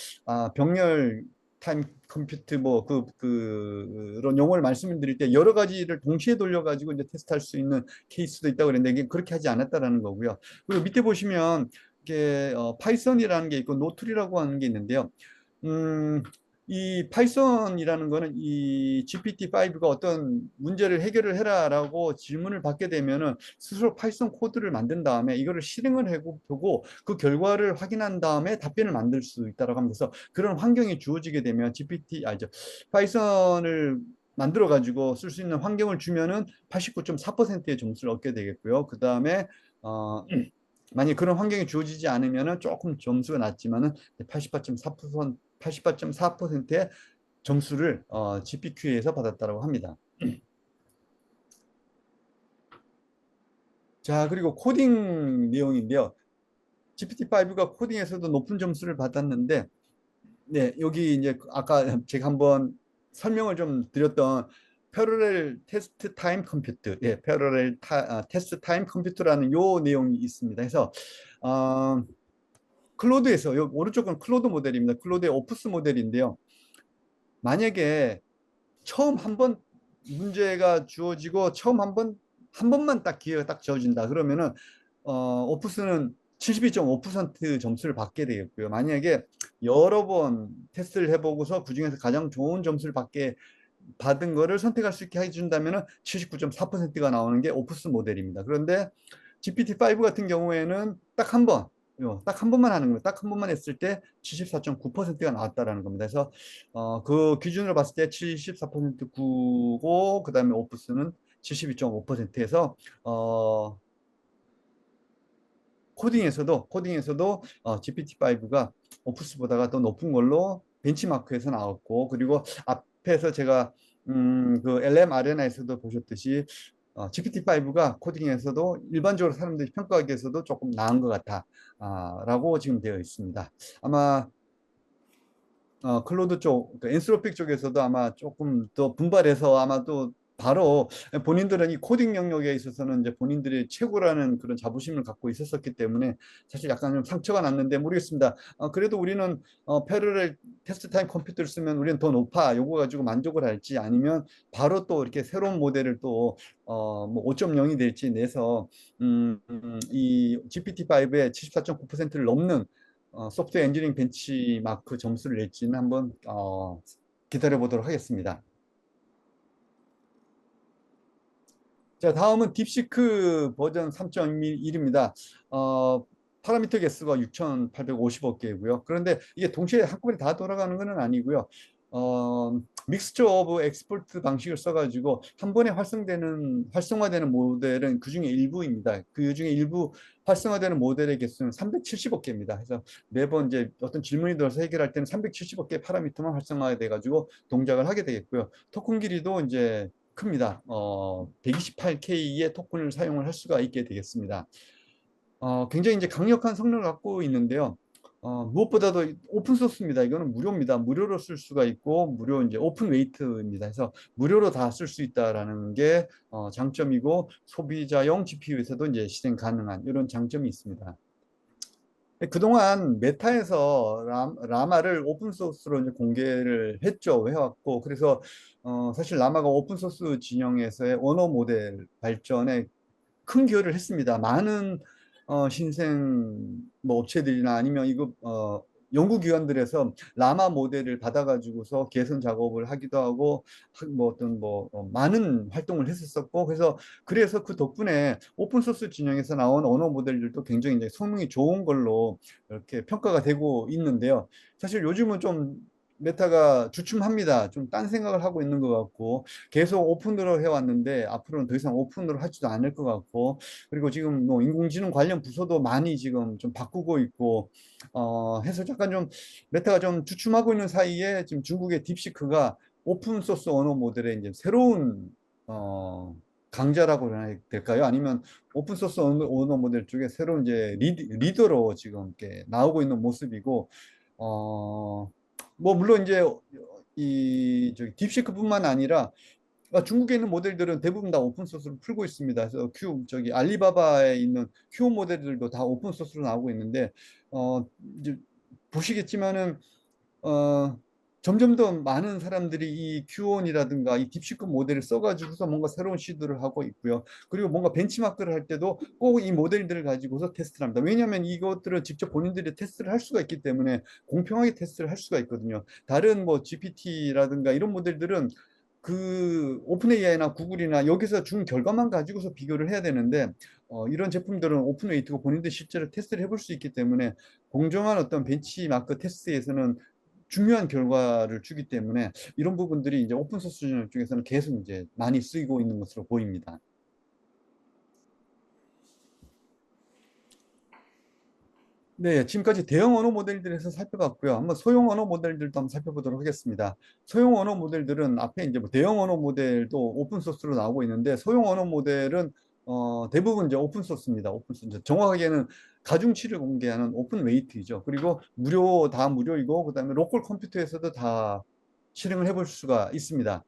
병렬 타임 컴퓨트 뭐 그런 용어를 말씀을 드릴 때 여러 가지를 동시에 돌려가지고 이제 테스트할 수 있는 케이스도 있다고 그랬는데 이게 그렇게 하지 않았다라는 거고요. 그리고 밑에 보시면 이게 파이썬이라는 게 있고 노툴이라고 하는 게 있는데요. 음, 이 파이썬이라는 거는 이 GPT-5가 어떤 문제를 해결을 해라라고 질문을 받게 되면은 스스로 파이썬 코드를 만든 다음에 이거를 실행을 해보고 그 결과를 확인한 다음에 답변을 만들 수 있다라고 하면서 그런 환경이 주어지게 되면 파이썬을 만들어 가지고 쓸 수 있는 환경을 주면은 89.4%의 점수를 얻게 되겠고요. 그 다음에 만약 그런 환경이 주어지지 않으면은 조금 점수가 낮지만은 88.4%의 점수를 GPQ에서 받았다고 합니다. 자, 그리고 코딩 내용인데요. GPT-5가 코딩에서도 높은 점수를 받았는데, 네, 여기 이제 아까 제가 한번 설명을 좀 드렸던 패러렐 테스트 타임 컴퓨터, 예, 패러렐 테스트 타임 컴퓨터라는 요 내용이 있습니다. 그래서 어, 클로드에서 요 오른쪽은 클로드 모델입니다. 클로드의 오프스 모델인데요. 만약에 처음 한 번 문제가 주어지고 처음 한 번만 딱 기회가 딱 주어진다 그러면은 오프스는 72.5% 점수를 받게 되겠고요. 만약에 여러 번 테스트를 해보고서 그중에서 가장 좋은 점수를 받은 거를 선택할 수 있게 해준다면은 79.4%가 나오는 게 오프스 모델입니다. 그런데 GPT-5 같은 경우에는 딱 한 번만 하는 겁니다. 딱 한 번만 했을 때 74.9%가 나왔다라는 겁니다. 그래서 그 기준으로 봤을 때 74% 9고 그다음에 오프스는 72.5%에서 코딩에서도 GPT-5가 오프스보다가 더 높은 걸로 벤치마크에서 나왔고, 그리고 앞에서 제가 그 LM 아레나에서도 보셨듯이 GPT-5가 코딩에서도 일반적으로 사람들이 평가하기에서도 조금 나은 것 같아 라고 지금 되어 있습니다. 아마 클로드 쪽, 그 엔스로픽 쪽에서도 아마 조금 더 분발해서 아마 또 바로 본인들은 이 코딩 영역에 있어서는 이제 본인들이 최고라는 그런 자부심을 갖고 있었기 때문에 사실 약간 좀 상처가 났는데 모르겠습니다. 그래도 우리는 패러렐 테스트 타임 컴퓨터를 쓰면 우리는 더 높아. 요거 가지고 만족을 할지 아니면 바로 또 이렇게 새로운 모델을 또 뭐 5.0이 될지 내서 이 GPT-5의 74.9%를 넘는 소프트웨어 엔지니어링 벤치마크 점수를 낼지는 한번 기다려 보도록 하겠습니다. 자, 다음은 딥시크 버전 3.1입니다. 파라미터 개수가 6,850억 개이고요. 그런데 이게 동시에 한꺼번에 다 돌아가는 것은 아니고요. 믹스처 오브 엑스포트 방식을 써가지고 한 번에 활성화되는 모델은 그 중에 일부입니다. 그 중에 일부 활성화되는 모델의 개수는 370억 개입니다. 그래서 매번 이제 어떤 질문이 들어서 해결할 때는 370억 개 파라미터만 활성화돼가지고 동작을 하게 되겠고요. 토큰 길이도 이제 큽니다. 128K의 토큰을 사용을 할 수가 있게 되겠습니다. 굉장히 이제 강력한 성능을 갖고 있는데요. 무엇보다도 오픈 소스입니다. 이거는 무료입니다. 무료로 쓸 수가 있고 무료 이제 오픈 웨이트입니다. 그래서 무료로 다 쓸 수 있다라는 게 장점이고 소비자용 GPU에서도 이제 실행 가능한 이런 장점이 있습니다. 그동안 메타에서 라마를 오픈 소스로 이제 공개를 해왔고, 그래서 사실 라마가 오픈 소스 진영에서의 언어 모델 발전에 큰 기여를 했습니다. 많은 신생 뭐 업체들이나 아니면 이거 연구기관들에서 라마 모델을 받아가지고서 개선 작업을 하기도 하고 뭐 어떤 많은 활동을 했었었고 그래서 그 덕분에 오픈 소스 진영에서 나온 언어 모델들도 굉장히 이제 성능이 좋은 걸로 이렇게 평가가 되고 있는데요. 사실 요즘은 좀 메타가 주춤합니다. 좀 딴 생각을 하고 있는 것 같고 계속 오픈으로 해왔는데 앞으로는 더 이상 오픈으로 하지도 않을 것 같고 그리고 지금 뭐 인공지능 관련 부서도 많이 지금 좀 바꾸고 있고 해서 약간 좀 메타가 좀 주춤하고 있는 사이에 지금 중국의 딥시크가 오픈 소스 언어 모델의 이제 새로운 강자라고 해야 될까요? 아니면 오픈 소스 언어 모델 쪽에 새로운 이제 리더로 지금 이렇게 나오고 있는 모습이고 뭐 물론 이제 이 저기 딥시크뿐만 아니라 중국에 있는 모델들은 대부분 다 오픈 소스로 풀고 있습니다. 그래서 저기 알리바바에 있는 큐 모델들도 다 오픈 소스로 나오고 있는데 어 이제 보시겠지만은 어 점점 더 많은 사람들이 이 큐온이라든가 이 딥시크 모델을 써가지고서 뭔가 새로운 시도를 하고 있고요. 그리고 뭔가 벤치마크를 할 때도 꼭 이 모델들을 가지고서 테스트를 합니다. 왜냐하면 이것들을 직접 본인들이 테스트를 할 수가 있기 때문에 공평하게 테스트를 할 수가 있거든요. 다른 뭐 GPT라든가 이런 모델들은 그 오픈 AI나 구글이나 여기서 준 결과만 가지고서 비교를 해야 되는데 이런 제품들은 오픈 웨이트고 본인들 실제로 테스트를 해볼 수 있기 때문에 공정한 어떤 벤치마크 테스트에서는 중요한 결과를 주기 때문에 이런 부분들이 이제 오픈 소스 중에서는 계속 이제 많이 쓰이고 있는 것으로 보입니다. 네, 지금까지 대형 언어 모델들에서 살펴봤고요. 한번 소형 언어 모델들도 한번 살펴보도록 하겠습니다. 소형 언어 모델들은 앞에 이제 뭐 대형 언어 모델도 오픈 소스로 나오고 있는데 소형 언어 모델은 대부분 이제 오픈 소스입니다. 오픈 소스. 정확하게는 가중치를 공개하는 오픈 웨이트이죠. 그리고 무료, 다 무료이고, 그다음에 로컬 컴퓨터에서도 다 실행을 해볼 수가 있습니다.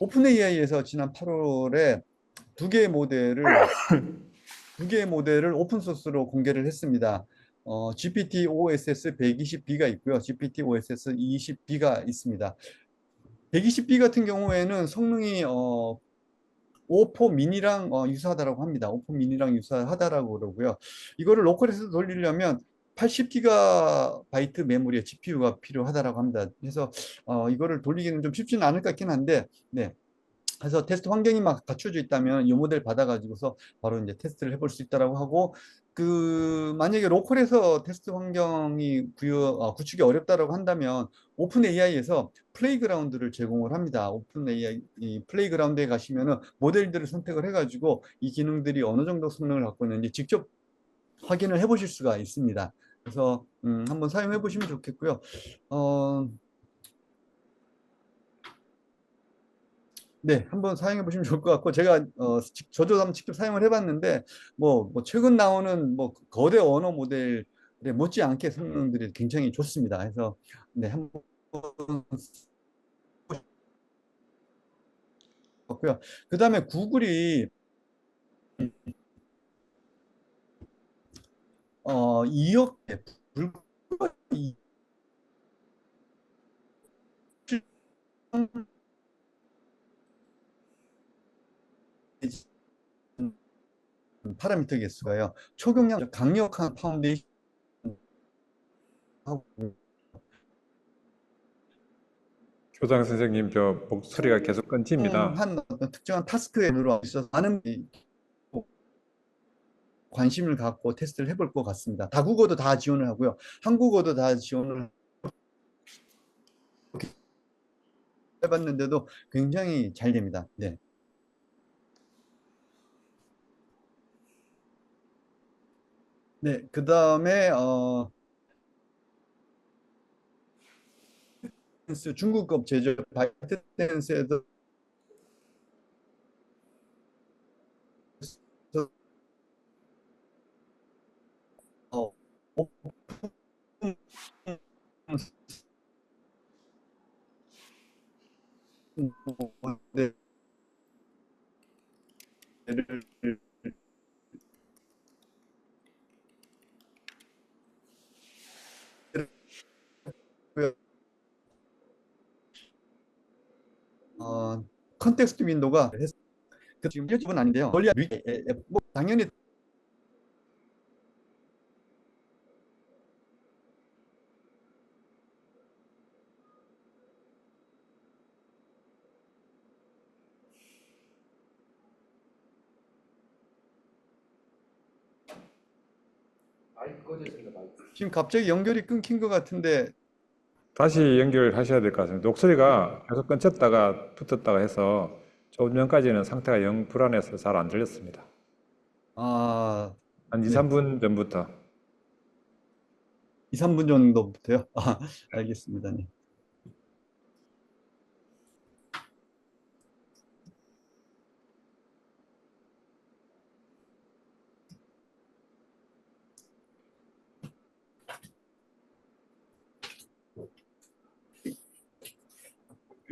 오픈 AI에서 지난 8월에 두 개의 모델을 두 개의 모델을 오픈 소스로 공개를 했습니다. GPT OSS 120B가 있고요. GPT OSS 20B가 있습니다. 120B 같은 경우에는 성능이 5포 미니랑 유사하다고 합니다. 5포 미니랑 유사하다라고 그러고요. 이거를 로컬에서 돌리려면 80GB 메모리의 GPU가 필요하다라고 합니다. 그래서 이거를 돌리기는 좀 쉽지는 않을 것 같긴 한데, 네. 그래서 테스트 환경이 막 갖춰져 있다면 이 모델 받아가지고서 바로 이제 테스트를 해볼 수 있다라고 하고, 만약에 로컬에서 테스트 환경이 구축이 어렵다라고 한다면 오픈 AI에서 플레이그라운드를 제공을 합니다. 오픈 AI 이 플레이그라운드에 가시면은 모델들을 선택을 해가지고 이 기능들이 어느 정도 성능을 갖고 있는지 직접 확인을 해보실 수가 있습니다. 그래서 한번 사용해 보시면 좋겠고요. 어, 네, 한번 사용해 보시면 좋을 것 같고, 제가 저도 한번 직접 사용을 해봤는데, 뭐 최근 나오는 뭐 거대 언어 모델에 못지않게 성능들이 굉장히 좋습니다. 그래서 네, 한번 봤고요. 그 다음에 구글이 2억 불과 파라미터 개수가요. 초경량 강력한 파운데이션 하고 교장 선생님, 저 목소리가 계속 끊깁니다. 한 어떤 특정한 타스크에 늘어 있어서 많은 관심을 갖고 테스트를 해볼 것 같습니다. 다국어도 다 지원을 하고요. 한국어도 다 지원을 해봤는데도 굉장히 잘 됩니다. 네. 네. 그 다음에, 중국급 제조 바이트댄스에도 어, 오픈 모델을 컨텍스트 윈도가 지금 1집은 아닌데요. 원리 뭐 당연히 지금 갑자기 연결이 끊긴 것 같은데, 다시 연결하셔야 될 것 같습니다. 목소리가 계속 끊겼다가 붙었다가 해서 조금 전까지는 상태가 영 불안해서 잘 안 들렸습니다. 아, 한 2, 네. 3분 전부터. 2, 3분 정도부터요. 알겠습니다. 네.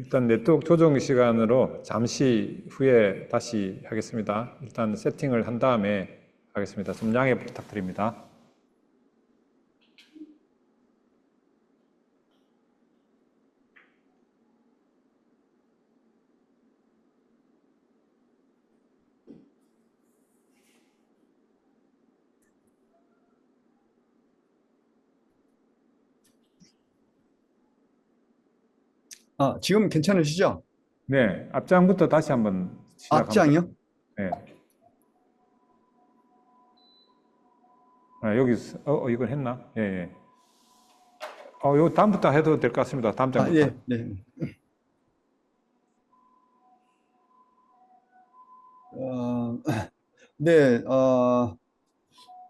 일단 네트워크 조정 시간으로 잠시 후에 다시 하겠습니다. 일단 세팅을 한 다음에 하겠습니다. 좀 양해 부탁드립니다. 지금 괜찮으시죠? 네, 앞장부터 다시 한번 시작하면 앞장이요? 네. 여기 이걸 했나? 예, 예. 요 다음부터 해도 될 것 같습니다. 다음 장부터. 예, 네. 어, 네,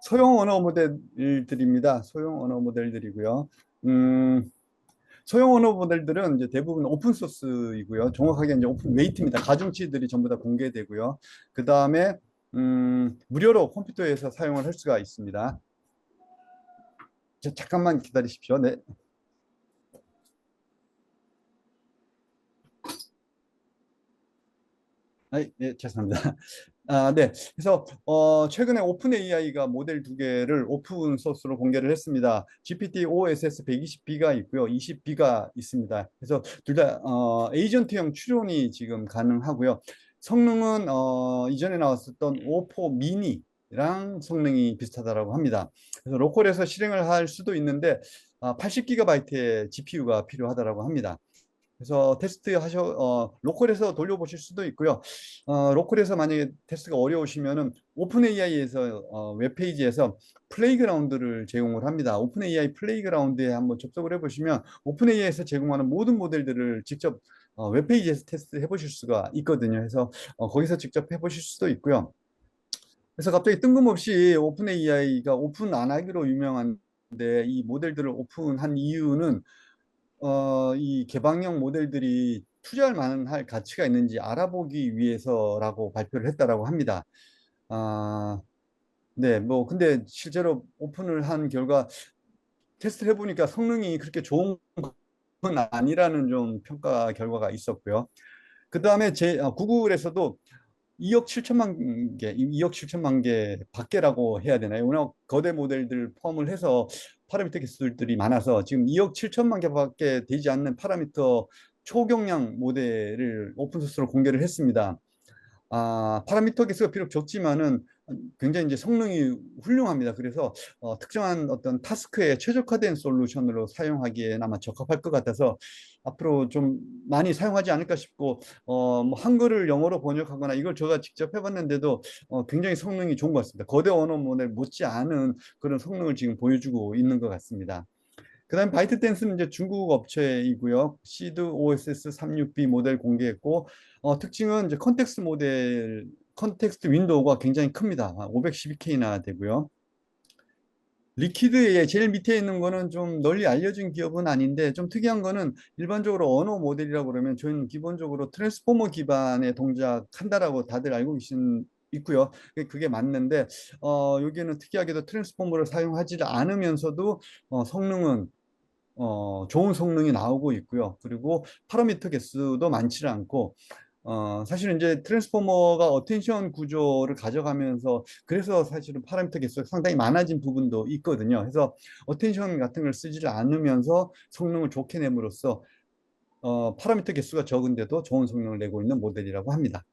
소형 언어 모델들입니다. 소형 언어 모델들이고요. 음, 소형 언어 모델들은 이제 대부분 오픈 소스이고요. 정확하게 이제 오픈 웨이트입니다. 가중치들이 전부 다 공개되고요. 그 다음에 무료로 컴퓨터에서 사용을 할 수가 있습니다. 잠깐만 기다리십시오. 네. 네, 죄송합니다. 네. 그래서 최근에 오픈 AI가 모델 두 개를 오픈 소스로 공개를 했습니다. GPT-5SS 120B가 있고요, 20B가 있습니다. 그래서 둘 다 에이전트형 추론이 지금 가능하고요. 성능은 이전에 나왔었던 O4 미니랑 성능이 비슷하다고 합니다. 그래서 로컬에서 실행을 할 수도 있는데 80GB의 GPU가 필요하다고 합니다. 그래서 로컬에서 돌려보실 수도 있고요. 로컬에서 만약에 테스트가 어려우시면은 오픈 AI에서 웹페이지에서 플레이그라운드를 제공을 합니다. 오픈 AI 플레이그라운드에 한번 접속을 해보시면 오픈 AI에서 제공하는 모든 모델들을 직접 웹페이지에서 테스트 해보실 수가 있거든요. 그래서 거기서 직접 해보실 수도 있고요. 그래서 갑자기 뜬금없이 오픈 AI가 오픈 안 하기로 유명한데 이 모델들을 오픈한 이유는 이 개방형 모델들이 투자할 만한 가치가 있는지 알아보기 위해서라고 발표를 했다라고 합니다. 아, 네, 뭐 근데 실제로 오픈을 한 결과 테스트를 해보니까 성능이 그렇게 좋은 건 아니라는 좀 평가 결과가 있었고요. 그 다음에 구글에서도 2억 7천만 개, 2억 7천만 개 밖에라고 해야 되나요? 워낙 거대 모델들 포함을 해서 파라미터 개수들이 많아서 지금 2억 7천만 개밖에 되지 않는 파라미터 초경량 모델을 오픈소스로 공개를 했습니다. 파라미터 개수가 비록 적지만은 굉장히 이제 성능이 훌륭합니다. 그래서 특정한 어떤 타스크에 최적화된 솔루션으로 사용하기에 아마 적합할 것 같아서 앞으로 좀 많이 사용하지 않을까 싶고, 뭐 한글을 영어로 번역하거나 이걸 제가 직접 해봤는데도 굉장히 성능이 좋은 것 같습니다. 거대 언어 모델 못지않은 그런 성능을 지금 보여주고 있는 것 같습니다. 그다음 바이트댄스는 이제 중국 업체이고요. 시드 OSS 36B 모델 공개했고 특징은 이제 컨텍스트 윈도우가 굉장히 큽니다. 512K나 되고요. 리퀴드의 제일 밑에 있는 거는 좀 널리 알려진 기업은 아닌데 좀 특이한 거는 일반적으로 언어 모델이라고 그러면 저희는 기본적으로 트랜스포머 기반의 동작한다라고 다들 알고 있고요. 그게 맞는데 여기는 특이하게도 트랜스포머를 사용하지 않으면서도 성능은 좋은 성능이 나오고 있고요. 그리고 파라미터 개수도 많지 않고, 사실은 이제 트랜스포머가 어텐션 구조를 가져가면서 그래서 사실은 파라미터 개수가 상당히 많아진 부분도 있거든요. 그래서 어텐션 같은 걸 쓰지를 않으면서 성능을 좋게 내므로써 파라미터 개수가 적은데도 좋은 성능을 내고 있는 모델이라고 합니다.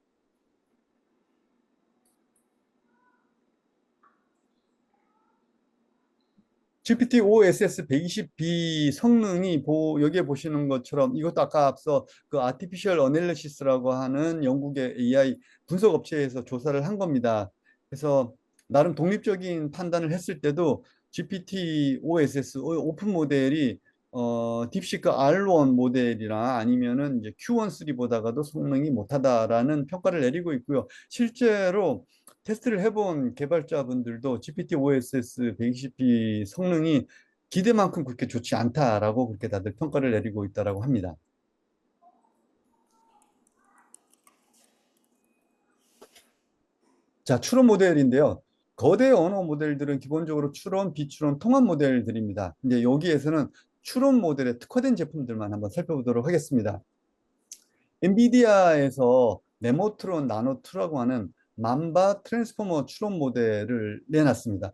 GPT-5SS 120B 성능이 여기에 보시는 것처럼 이것도 아까 앞서 그 아티피셜 어널리시스라고 하는 영국의 AI 분석 업체에서 조사를 한 겁니다. 그래서 나름 독립적인 판단을 했을 때도 GPT-5SS 오픈 모델이 딥시크 R1 모델이나 아니면은 이제 Q13보다가도 성능이 못하다라는 평가를 내리고 있고요. 실제로 테스트를 해본 개발자분들도 GPT-5SS 120B 성능이 기대만큼 그렇게 좋지 않다라고 그렇게 다들 평가를 내리고 있다라고 합니다. 자, 추론 모델인데요. 거대 언어 모델들은 기본적으로 추론, 비추론, 통합 모델들입니다. 이제 여기에서는 추론 모델에 특화된 제품들만 한번 살펴보도록 하겠습니다. 엔비디아에서 네모트론 나노2라고 하는 만바 트랜스포머 추론 모델을 내놨습니다.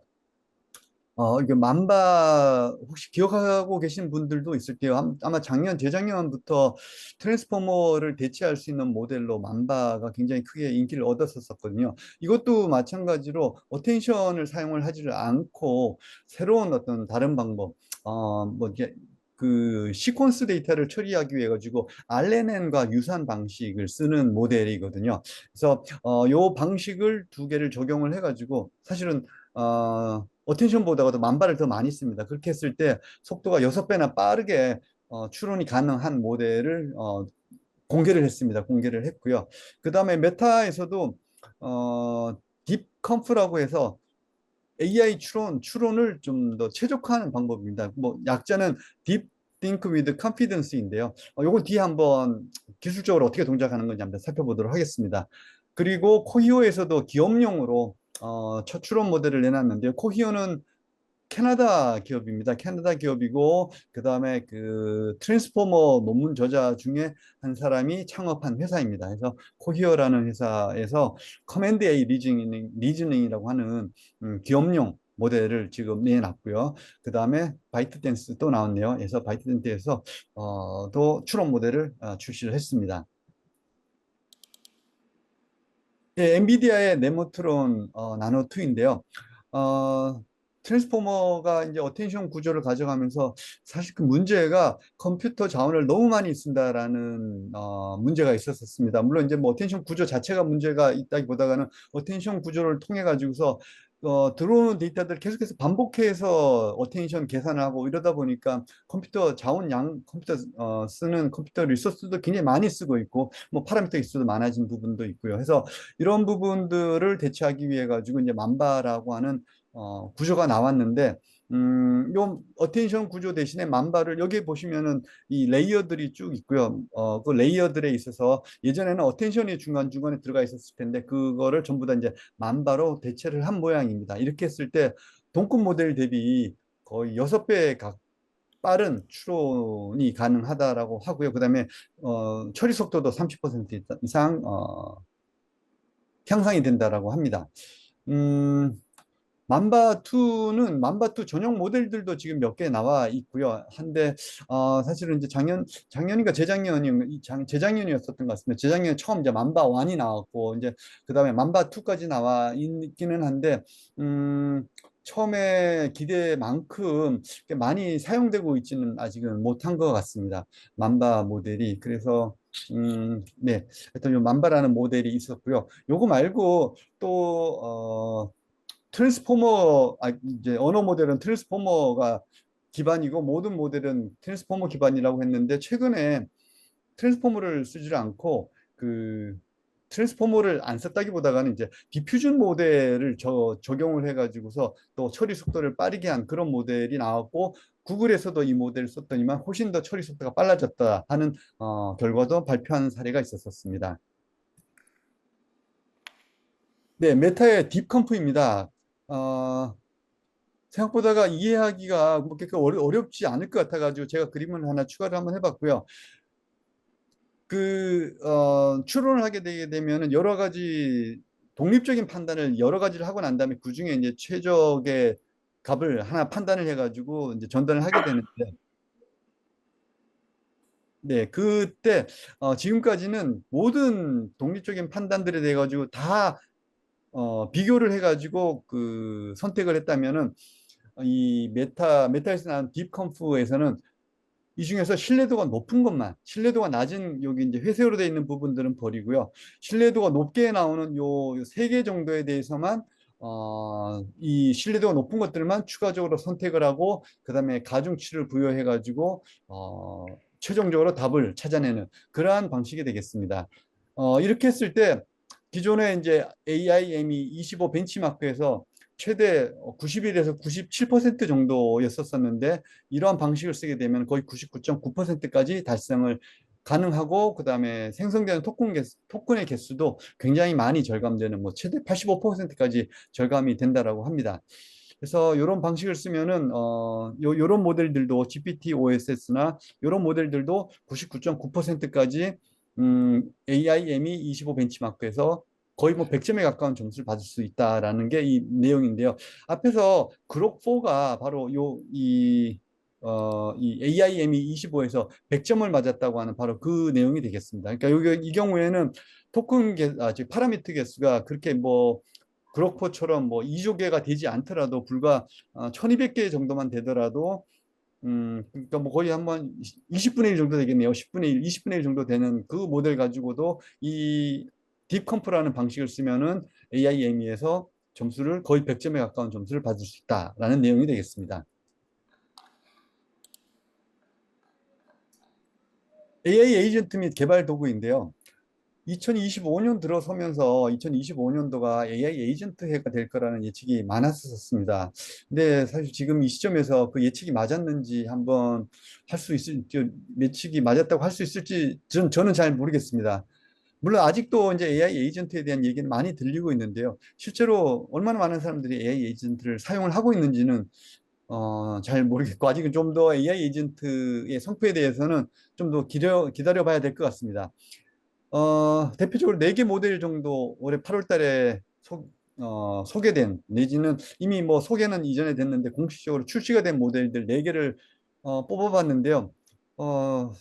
이게 만바 혹시 기억하고 계신 분들도 있을 게요. 아마 재작년부터 트랜스포머를 대체할 수 있는 모델로 만바가 굉장히 크게 인기를 얻었었거든요. 이것도 마찬가지로 어텐션을 사용을 하지를 않고 새로운 어떤 다른 방법, 뭐 이제 그 시퀀스 데이터를 처리하기 위해 가지고 RNN과 유사한 방식을 쓰는 모델이거든요. 그래서 요 방식을 두 개를 적용을 해가지고 사실은 어텐션보다도 만발을 더 많이 씁니다. 그렇게 했을 때 속도가 6배나 빠르게 추론이 가능한 모델을 공개를 했습니다. 공개를 했고요. 그 다음에 메타에서도 딥컴프라고 해서 AI 추론을 좀 더 최적화하는 방법입니다. 뭐 약자는 Deep Think with Confidence인데요. 요거 뒤에 한번 기술적으로 어떻게 동작하는 건지 한번 살펴보도록 하겠습니다. 그리고 코히오에서도 기업용으로 첫 추론 모델을 내놨는데요. 코히오는 캐나다 기업입니다. 캐나다 기업이고 그다음에 그 트랜스포머 논문 저자 중에 한 사람이 창업한 회사입니다. 그래서 코히어라는 회사에서 커맨드 A 리즈닝이라고 하는 기업용 모델을 지금 내놨고요. 그다음에 바이트댄스 또 나왔네요. 그래서 바이트댄스에서 또 추론 모델을 출시를 했습니다. 예, 엔비디아의 네모트론 나노 2인데요. 어, 트랜스포머가 이제 어텐션 구조를 가져가면서 사실 그 문제가 컴퓨터 자원을 너무 많이 쓴다라는 문제가 있었습니다. 물론 이제 뭐 어텐션 구조 자체가 문제가 있다기보다는 어텐션 구조를 통해 가지고서 들어오는 데이터들 계속해서 반복해서 어텐션 계산을 하고 이러다 보니까 컴퓨터 자원량, 컴퓨터 쓰는 컴퓨터 리소스도 굉장히 많이 쓰고 있고 뭐 파라미터 있어도 많아진 부분도 있고요. 해서 이런 부분들을 대체하기 위해 가지고 이제 만바라고 하는 구조가 나왔는데 요 어텐션 구조 대신에 만바를 여기 보시면은 이 레이어들이 쭉 있고요. 그 레이어들에 있어서 예전에는 어텐션이 중간중간에 들어가 있었을 텐데 그거를 전부 다 이제 만바로 대체를 한 모양입니다. 이렇게 했을 때 동급 모델 대비 거의 6배 빠른 추론이 가능하다라고 하고요. 그다음에 처리 속도도 30% 이상 향상이 된다라고 합니다. 음, 만바2 전용 모델들도 지금 몇 개 나와 있고요. 한데, 사실은 이제 작년인가 재작년이었었던 것 같습니다. 재작년에 처음 이제 만바1이 나왔고, 이제 그 다음에 만바2까지 나와 있기는 한데, 처음에 기대만큼 많이 사용되고 있지는 아직은 못한 것 같습니다. 만바 모델이. 그래서, 네. 하여튼 요 만바라는 모델이 있었고요. 요거 말고 또, 이제 언어 모델은 트랜스포머가 기반이고 모든 모델은 트랜스포머 기반이라고 했는데 최근에 트랜스포머를 쓰지를 않고 그 트랜스포머를 안 썼다기보다는 이제 디퓨전 모델을 적용을 해가지고서 또 처리 속도를 빠르게 한 그런 모델이 나왔고 구글에서도 이 모델을 썼더니만 훨씬 더 처리 속도가 빨라졌다 하는 결과도 발표한 사례가 있었습니다. 네, 메타의 딥컴프입니다. 어, 생각보다가 이해하기가 뭐 그렇게 어렵지 않을 것 같아가지고 제가 그림을 하나 추가를 한번 해봤고요. 추론을 하게 되게 되면은 여러 가지 독립적인 판단을 여러 가지를 하고 난 다음에 그 중에 이제 최적의 값을 하나 판단을 해가지고 이제 전달을 하게 되는데, 네, 그때 지금까지는 모든 독립적인 판단들에 대해 가지고 다 비교를 해가지고 그 선택을 했다면은 이 메타에서 나온 딥컴프에서는 이 중에서 신뢰도가 높은 것만, 신뢰도가 낮은 여기 이제 회색으로 되어 있는 부분들은 버리고요. 신뢰도가 높게 나오는 요 세 개 정도에 대해서만 이 신뢰도가 높은 것들만 추가적으로 선택을 하고 그다음에 가중치를 부여해 가지고 최종적으로 답을 찾아내는 그러한 방식이 되겠습니다. 이렇게 했을 때 기존에 이제 AIME 25 벤치마크에서 최대 91에서 97% 정도였었는데 이러한 방식을 쓰게 되면 거의 99.9%까지 달성을 가능하고 그다음에 생성되는 토큰의 개수도 굉장히 많이 절감되는 뭐 최대 85%까지 절감이 된다라고 합니다. 그래서 이런 방식을 쓰면은 요런 모델들도 GPT OSS나 이런 모델들도 99.9%까지 AIME 25 벤치마크에서 거의 뭐 100점에 가까운 점수를 받을 수 있다라는 게 이 내용인데요. 앞에서 그록4가 바로 이 AIME 25에서 100점을 맞았다고 하는 바로 그 내용이 되겠습니다. 그러니까 이 경우에는 즉 파라미터 개수가 그렇게 뭐 그로코처럼 뭐 2조 개가 되지 않더라도 불과 1200개 정도만 되더라도 그러니까 뭐 거의 한번 20분의 1 정도 되겠네요. 10분의 1, 20분의 1 정도 되는 그 모델 가지고도 이 딥컴프라는 방식을 쓰면은 AIME에서 점수를 거의 100점에 가까운 점수를 받을 수 있다라는 내용이 되겠습니다. AI 에이전트 및 개발 도구인데요. 2025년 들어서면서 2025년도가 AI 에이전트 해가 될 거라는 예측이 많았었습니다. 근데 사실 지금 이 시점에서 그 예측이 맞았는지 한번 할 수 있을지, 예측이 맞았다고 할 수 있을지 저는 잘 모르겠습니다. 물론 아직도 이제 AI 에이전트에 대한 얘기는 많이 들리고 있는데요. 실제로 얼마나 많은 사람들이 AI 에이전트를 사용을 하고 있는지는 잘 모르겠고 아직은 좀 더 AI 에이전트의 성패에 대해서는 좀 더 기다려 봐야 될 것 같습니다. 대표적으로 4개 모델 정도 올해 8월 달에 소개된 내지는 이미 뭐 소개는 이전에 됐는데 공식적으로 출시가 된 모델들 4개를 뽑아봤는데요. 어,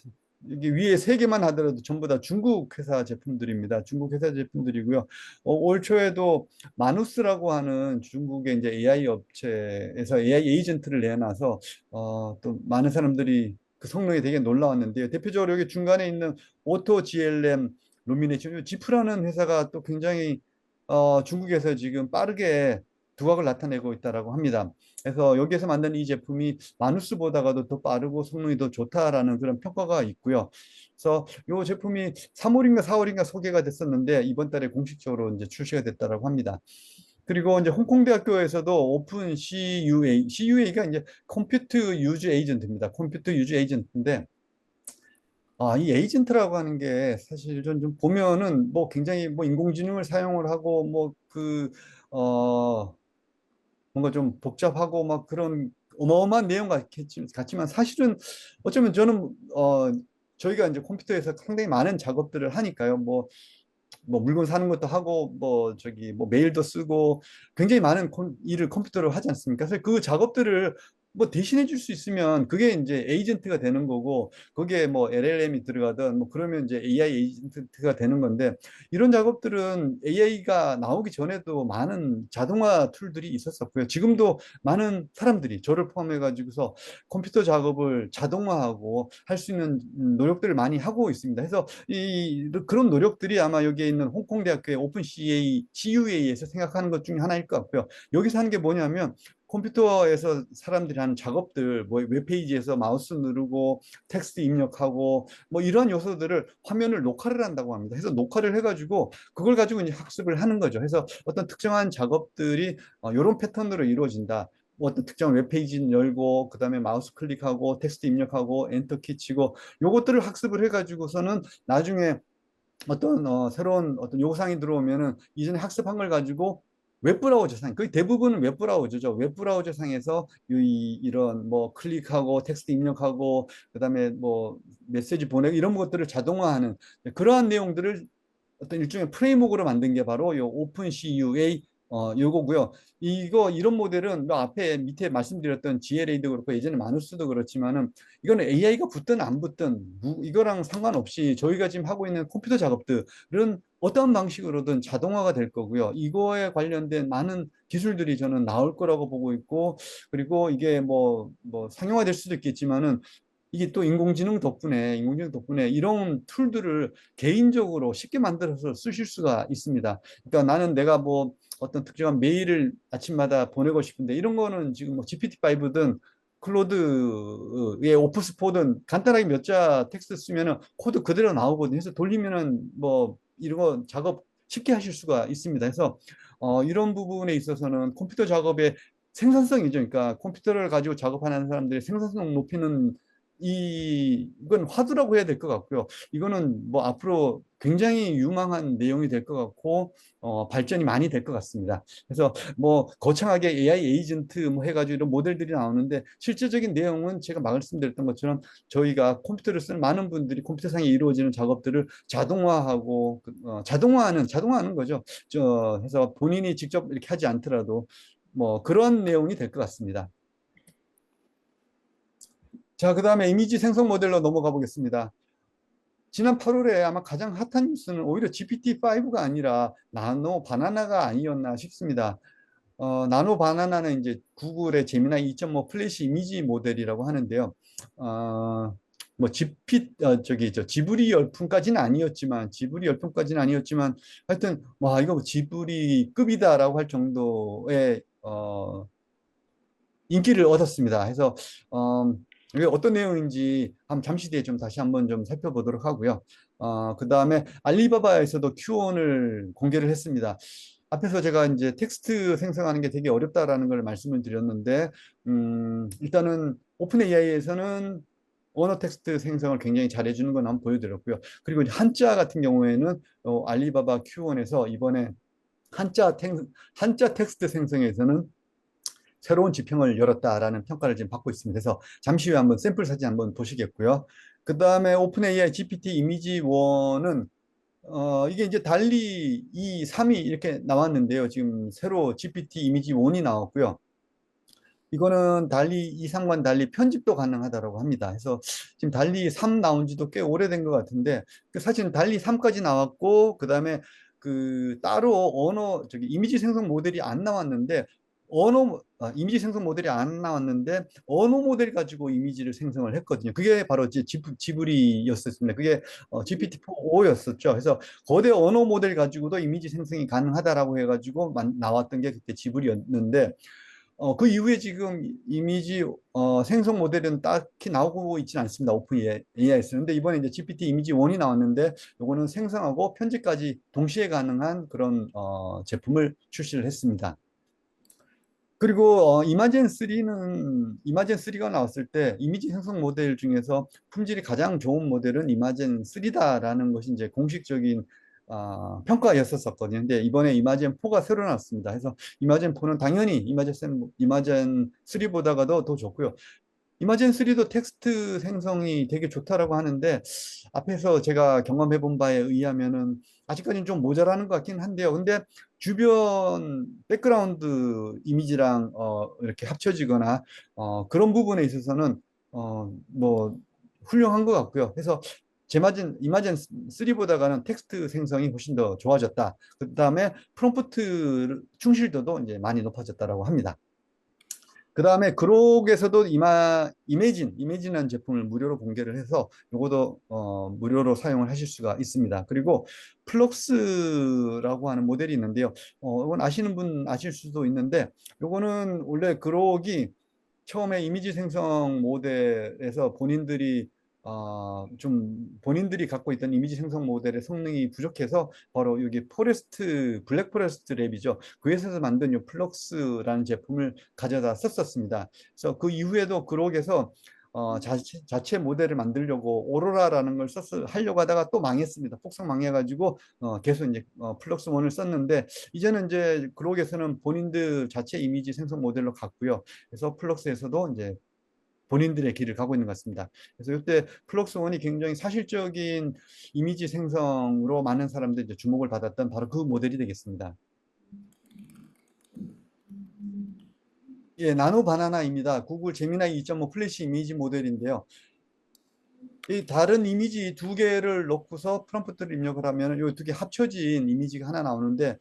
여기 위에 3개만 하더라도 전부 다 중국 회사 제품들입니다. 중국 회사 제품들이고요. 올 초에도 마누스라고 하는 중국의 이제 AI 업체에서 AI 에이전트를 내놔서 또 많은 사람들이 그 성능에 되게 놀라웠는데요. 대표적으로 여기 중간에 있는 오토 GLM 루미네이션, 지프라는 회사가 또 굉장히 중국에서 지금 빠르게 두각을 나타내고 있다라고 합니다. 그래서 여기에서 만든 이 제품이 마누스보다가도 더 빠르고 성능이 더 좋다라는 그런 평가가 있고요. 그래서 이 제품이 3월인가 4월인가 소개가 됐었는데 이번 달에 공식적으로 이제 출시가 됐다라고 합니다. 그리고 이제 홍콩대학교에서도 오픈 CUA가 이제 컴퓨터 유즈 에이전트입니다. 컴퓨터 유즈 에이전트인데 이 에이전트라고 하는 게 사실 좀 보면은 뭐 굉장히 뭐 인공지능을 사용을 하고 뭐 뭔가 좀 복잡하고 막 그런 어마어마한 내용 같지만 사실은 어쩌면 저는 저희가 이제 컴퓨터에서 상당히 많은 작업들을 하니까요. 뭐 물건 사는 것도 하고 뭐 저기 뭐 메일도 쓰고 굉장히 많은 일을 컴퓨터로 하지 않습니까? 그래서 그 작업들을 뭐 대신해 줄 수 있으면 그게 이제 에이전트가 되는 거고 거기에 뭐 LLM이 들어가든 뭐 그러면 이제 AI 에이전트가 되는 건데 이런 작업들은 AI가 나오기 전에도 많은 자동화 툴들이 있었었고요. 지금도 많은 사람들이 저를 포함해 가지고서 컴퓨터 작업을 자동화하고 할 수 있는 노력들을 많이 하고 있습니다. 그래서 그런 노력들이 아마 여기에 있는 홍콩대학교의 오픈 CUA에서 생각하는 것 중에 하나일 것 같고요. 여기서 하는 게 뭐냐면 컴퓨터에서 사람들이 하는 작업들, 뭐 웹페이지에서 마우스 누르고 텍스트 입력하고 뭐 이런 요소들을 화면을 녹화를 한다고 합니다. 그래서 녹화를 해가지고 그걸 가지고 이제 학습을 하는 거죠. 그래서 어떤 특정한 작업들이 이런 패턴으로 이루어진다. 뭐 어떤 특정 웹페이지 열고 그다음에 마우스 클릭하고 텍스트 입력하고 엔터 키 치고 요것들을 학습을 해가지고서는 나중에 어떤 새로운 어떤 요구사항이 들어오면은 이전에 학습한 걸 가지고 웹브라우저 상, 거의 대부분은 웹브라우저죠. 웹브라우저 상에서 이런 뭐 클릭하고 텍스트 입력하고 그다음에 뭐 메시지 보내고 이런 것들을 자동화하는 그러한 내용들을 어떤 일종의 프레임워크로 만든 게 바로 요 오픈 CUA 요거고요. 이런 모델은 뭐 앞에 밑에 말씀드렸던 GLA도 그렇고 예전에 마누스도 그렇지만은 이거는 AI가 붙든 안 붙든 이거랑 상관없이 저희가 지금 하고 있는 컴퓨터 작업들은 어떤 방식으로든 자동화가 될 거고요. 이거에 관련된 많은 기술들이 저는 나올 거라고 보고 있고 그리고 이게 뭐 상용화될 수도 있겠지만은 이게 또 인공지능 덕분에 이런 툴들을 개인적으로 쉽게 만들어서 쓰실 수가 있습니다. 그러니까 나는 내가 뭐 어떤 특정한 메일을 아침마다 보내고 싶은데 이런 거는 지금 뭐 GPT-5든 클로드의 오프스포든 간단하게 몇 자 텍스트 쓰면은 코드 그대로 나오거든요. 그래서 돌리면은 뭐 이런 거 작업 쉽게 하실 수가 있습니다. 그래서 이런 부분에 있어서는 컴퓨터 작업의 생산성이죠. 그러니까 컴퓨터를 가지고 작업하는 사람들의 생산성 높이는 이건 화두라고 해야 될 것 같고요. 이거는 뭐 앞으로 굉장히 유망한 내용이 될 것 같고 발전이 많이 될 것 같습니다. 그래서 뭐 거창하게 AI 에이전트 뭐 해가지고 이런 모델들이 나오는데 실질적인 내용은 제가 말씀드렸던 것처럼 저희가 컴퓨터를 쓰는 많은 분들이 컴퓨터상에 이루어지는 작업들을 자동화하고 자동화하는 거죠. 해서 본인이 직접 이렇게 하지 않더라도 뭐 그런 내용이 될 것 같습니다. 자, 그 다음에 이미지 생성 모델로 넘어가 보겠습니다. 지난 8월에 아마 가장 핫한 뉴스는 오히려 GPT-5가 아니라 나노 바나나가 아니었나 싶습니다. 나노 바나나는 이제 구글의 제미나이 2.5 플래시 이미지 모델이라고 하는데요. 뭐 지브리 열풍까지는 아니었지만 하여튼 와 이거 뭐 지브리급이다라고 할 정도의 인기를 얻었습니다. 해서 이게 어떤 내용인지 잠시 뒤에 좀 다시 한번 좀 살펴보도록 하고요. 그 다음에 알리바바에서도 Q1을 공개를 했습니다. 앞에서 제가 이제 텍스트 생성하는 게 되게 어렵다라는 걸 말씀을 드렸는데, 일단은 오픈 AI에서는 언어 텍스트 생성을 굉장히 잘해주는 건 한번 보여드렸고요. 그리고 이제 한자 같은 경우에는 알리바바 Q1에서 이번에 한자 텍스트 생성에서는 새로운 지평을 열었다라는 평가를 지금 받고 있습니다. 그래서 잠시 후에 한번 샘플 사진 한번 보시겠고요. 그 다음에 오픈 AI GPT 이미지 1은 이게 이제 달리 2, 3이 이렇게 나왔는데요. 지금 새로 GPT 이미지 1이 나왔고요. 이거는 달리 2, 3과 달리 편집도 가능하다고 합니다. 그래서 지금 달리 3 나온 지도 꽤 오래된 것 같은데, 사실은 달리 3까지 나왔고, 그 다음에 그 따로 이미지 생성 모델이 안 나왔는데, 이미지 생성 모델이 안 나왔는데, 언어 모델 가지고 이미지를 생성을 했거든요. 그게 바로 이제 지브리였었습니다. 그게 GPT-4.5였었죠. 그래서 거대 언어 모델 가지고도 이미지 생성이 가능하다라고 해가지고 나왔던 게 그때 지브리였는데, 그 이후에 지금 이미지 생성 모델은 딱히 나오고 있지는 않습니다. 오픈 AI에서는. 근데 이번에 이제 GPT 이미지 1이 나왔는데 요거는 생성하고 편집까지 동시에 가능한 그런 제품을 출시를 했습니다. 그리고 이마젠 3가 나왔을 때 이미지 생성 모델 중에서 품질이 가장 좋은 모델은 이마젠 3다라는 것이 이제 공식적인 평가였었거든요. 근데 이번에 이마젠 4가 새로 나왔습니다. 그래서 이마젠 4는 당연히 이마젠 3보다가도 더 좋고요. 이마젠 3도 텍스트 생성이 되게 좋다라고 하는데 앞에서 제가 경험해 본 바에 의하면은 아직까지는 좀 모자라는 것 같긴 한데요. 근데 주변 백그라운드 이미지랑 이렇게 합쳐지거나 그런 부분에 있어서는 뭐 훌륭한 것 같고요. 그래서 이마젠 3보다가는 텍스트 생성이 훨씬 더 좋아졌다. 그 다음에 프롬프트 충실도도 이제 많이 높아졌다라고 합니다. 그 다음에 그록에서도 이메진이라는 제품을 무료로 공개를 해서 요것도 무료로 사용을 하실 수가 있습니다. 그리고 플럭스라고 하는 모델이 있는데요. 이건 아시는 분 아실 수도 있는데 요거는 원래 그록이 처음에 이미지 생성 모델에서 본인들이 갖고 있던 이미지 생성 모델의 성능이 부족해서 바로 여기 블랙 포레스트 랩이죠. 그 회사에서 만든 이 플럭스라는 제품을 가져다 썼었습니다. 그래서 그 이후에도 그록에서 자체 모델을 만들려고 오로라라는 걸 하려고 하다가 또 망했습니다. 폭삭 망해가지고 계속 이제 플럭스 원을 썼는데 이제는 이제 그록에서는 본인들 자체 이미지 생성 모델로 갔고요. 그래서 플럭스에서도 이제 본인들의 길을 가고 있는 것 같습니다. 그래서 이때 플럭스 원이 굉장히 사실적인 이미지 생성으로 많은 사람들이 이제 주목을 받았던 바로 그 모델이 되겠습니다. 예, 나노 바나나입니다. 구글 제미나이 2.5 플래시 이미지 모델인데요. 이 다른 이미지 두 개를 넣고서 프롬프트를 입력을 하면 이 두 개 합쳐진 이미지가 하나 나오는데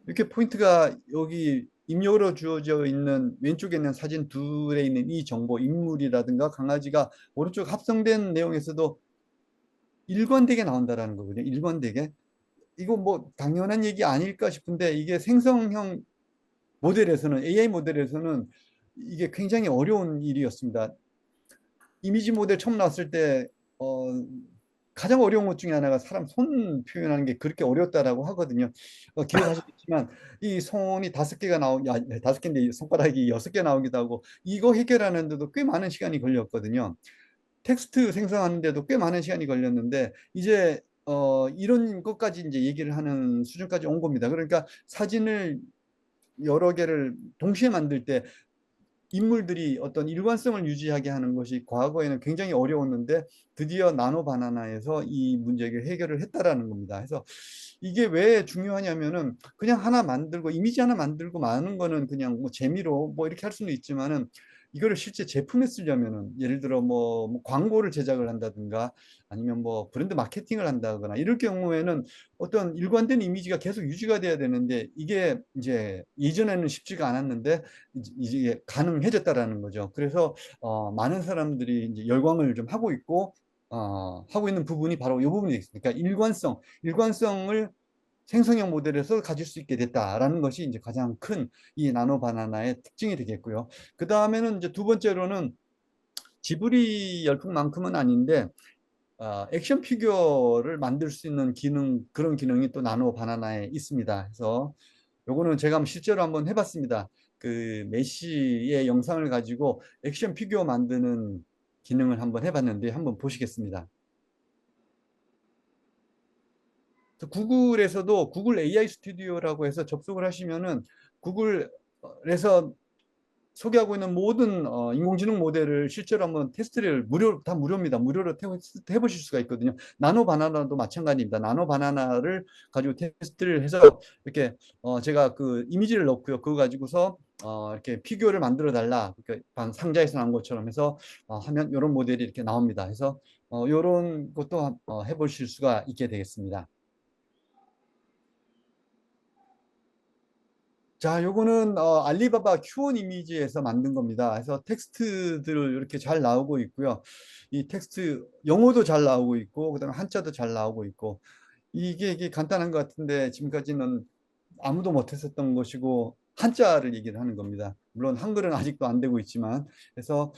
이렇게 포인트가 여기 입력으로 주어져 있는 왼쪽에 있는 사진 둘에 있는 이 정보, 인물이라든가 강아지가 오른쪽 합성된 내용에서도 일관되게 나온다라는 거거든요. 일관되게. 이거 뭐 당연한 얘기 아닐까 싶은데 이게 생성형 모델에서는 AI 모델에서는 이게 굉장히 어려운 일이었습니다. 이미지 모델 처음 나왔을 때 가장 어려운 것 중에 하나가 사람 손 표현하는 게 그렇게 어렵다라고 하거든요. 기억하시겠지만 이 손이 5개가 야, 5개인데 손가락이 6개 나오기도 하고 이거 해결하는데도 꽤 많은 시간이 걸렸거든요. 텍스트 생성하는데도 꽤 많은 시간이 걸렸는데 이제 이런 것까지 이제 얘기를 하는 수준까지 온 겁니다. 그러니까 사진을 여러 개를 동시에 만들 때 인물들이 어떤 일관성을 유지하게 하는 것이 과거에는 굉장히 어려웠는데 드디어 나노 바나나에서 이 문제를 해결을 했다라는 겁니다. 그래서 이게 왜 중요하냐면은 그냥 하나 만들고 이미지 하나 만들고 마는 거는 그냥 뭐 재미로 뭐 이렇게 할 수는 있지만은 이거를 실제 제품에 쓰려면은 예를 들어 뭐 광고를 제작을 한다든가 아니면 뭐 브랜드 마케팅을 한다거나 이럴 경우에는 어떤 일관된 이미지가 계속 유지가 돼야 되는데 이게 이제 이전에는 쉽지가 않았는데 이제 가능해졌다라는 거죠. 그래서 많은 사람들이 이제 열광을 좀 하고 있고 하고 있는 부분이 바로 이 부분이 되겠습니다. 그러니까 일관성을 생성형 모델에서 가질 수 있게 됐다라는 것이 이제 가장 큰 이 나노 바나나의 특징이 되겠고요. 그 다음에는 이제 두 번째로는 지브리 열풍만큼은 아닌데 액션 피규어를 만들 수 있는 그런 기능이 또 나노 바나나에 있습니다. 그래서 요거는 제가 실제로 한번 해봤습니다. 그 메시의 영상을 가지고 액션 피규어 만드는 기능을 한번 해봤는데 한번 보시겠습니다. 구글에서도 구글 AI 스튜디오라고 해서 접속을 하시면은 구글 그래서 소개하고 있는 모든 인공지능 모델을 실제로 한번 테스트를 다 무료입니다. 무료로 테스트 해보실 수가 있거든요. 나노 바나나도 마찬가지입니다. 나노 바나나를 가지고 테스트를 해서 이렇게 제가 그 이미지를 넣고요. 그거 가지고서 이렇게 피규어를 만들어 달라. 그러니까 상자에서 나온 것처럼 해서 하면 이런 모델이 이렇게 나옵니다. 그래서 이런 것도 해보실 수가 있게 되겠습니다. 자, 요거는 알리바바 Q1 이미지에서 만든 겁니다. 그래서 텍스트들 이렇게 잘 나오고 있고요. 이 텍스트 영어도 잘 나오고 있고, 그다음에 한자도 잘 나오고 있고, 이게 간단한 것 같은데 지금까지는 아무도 못했었던 것이고 한자를 얘기를 하는 겁니다. 물론 한글은 아직도 안 되고 있지만, 그래서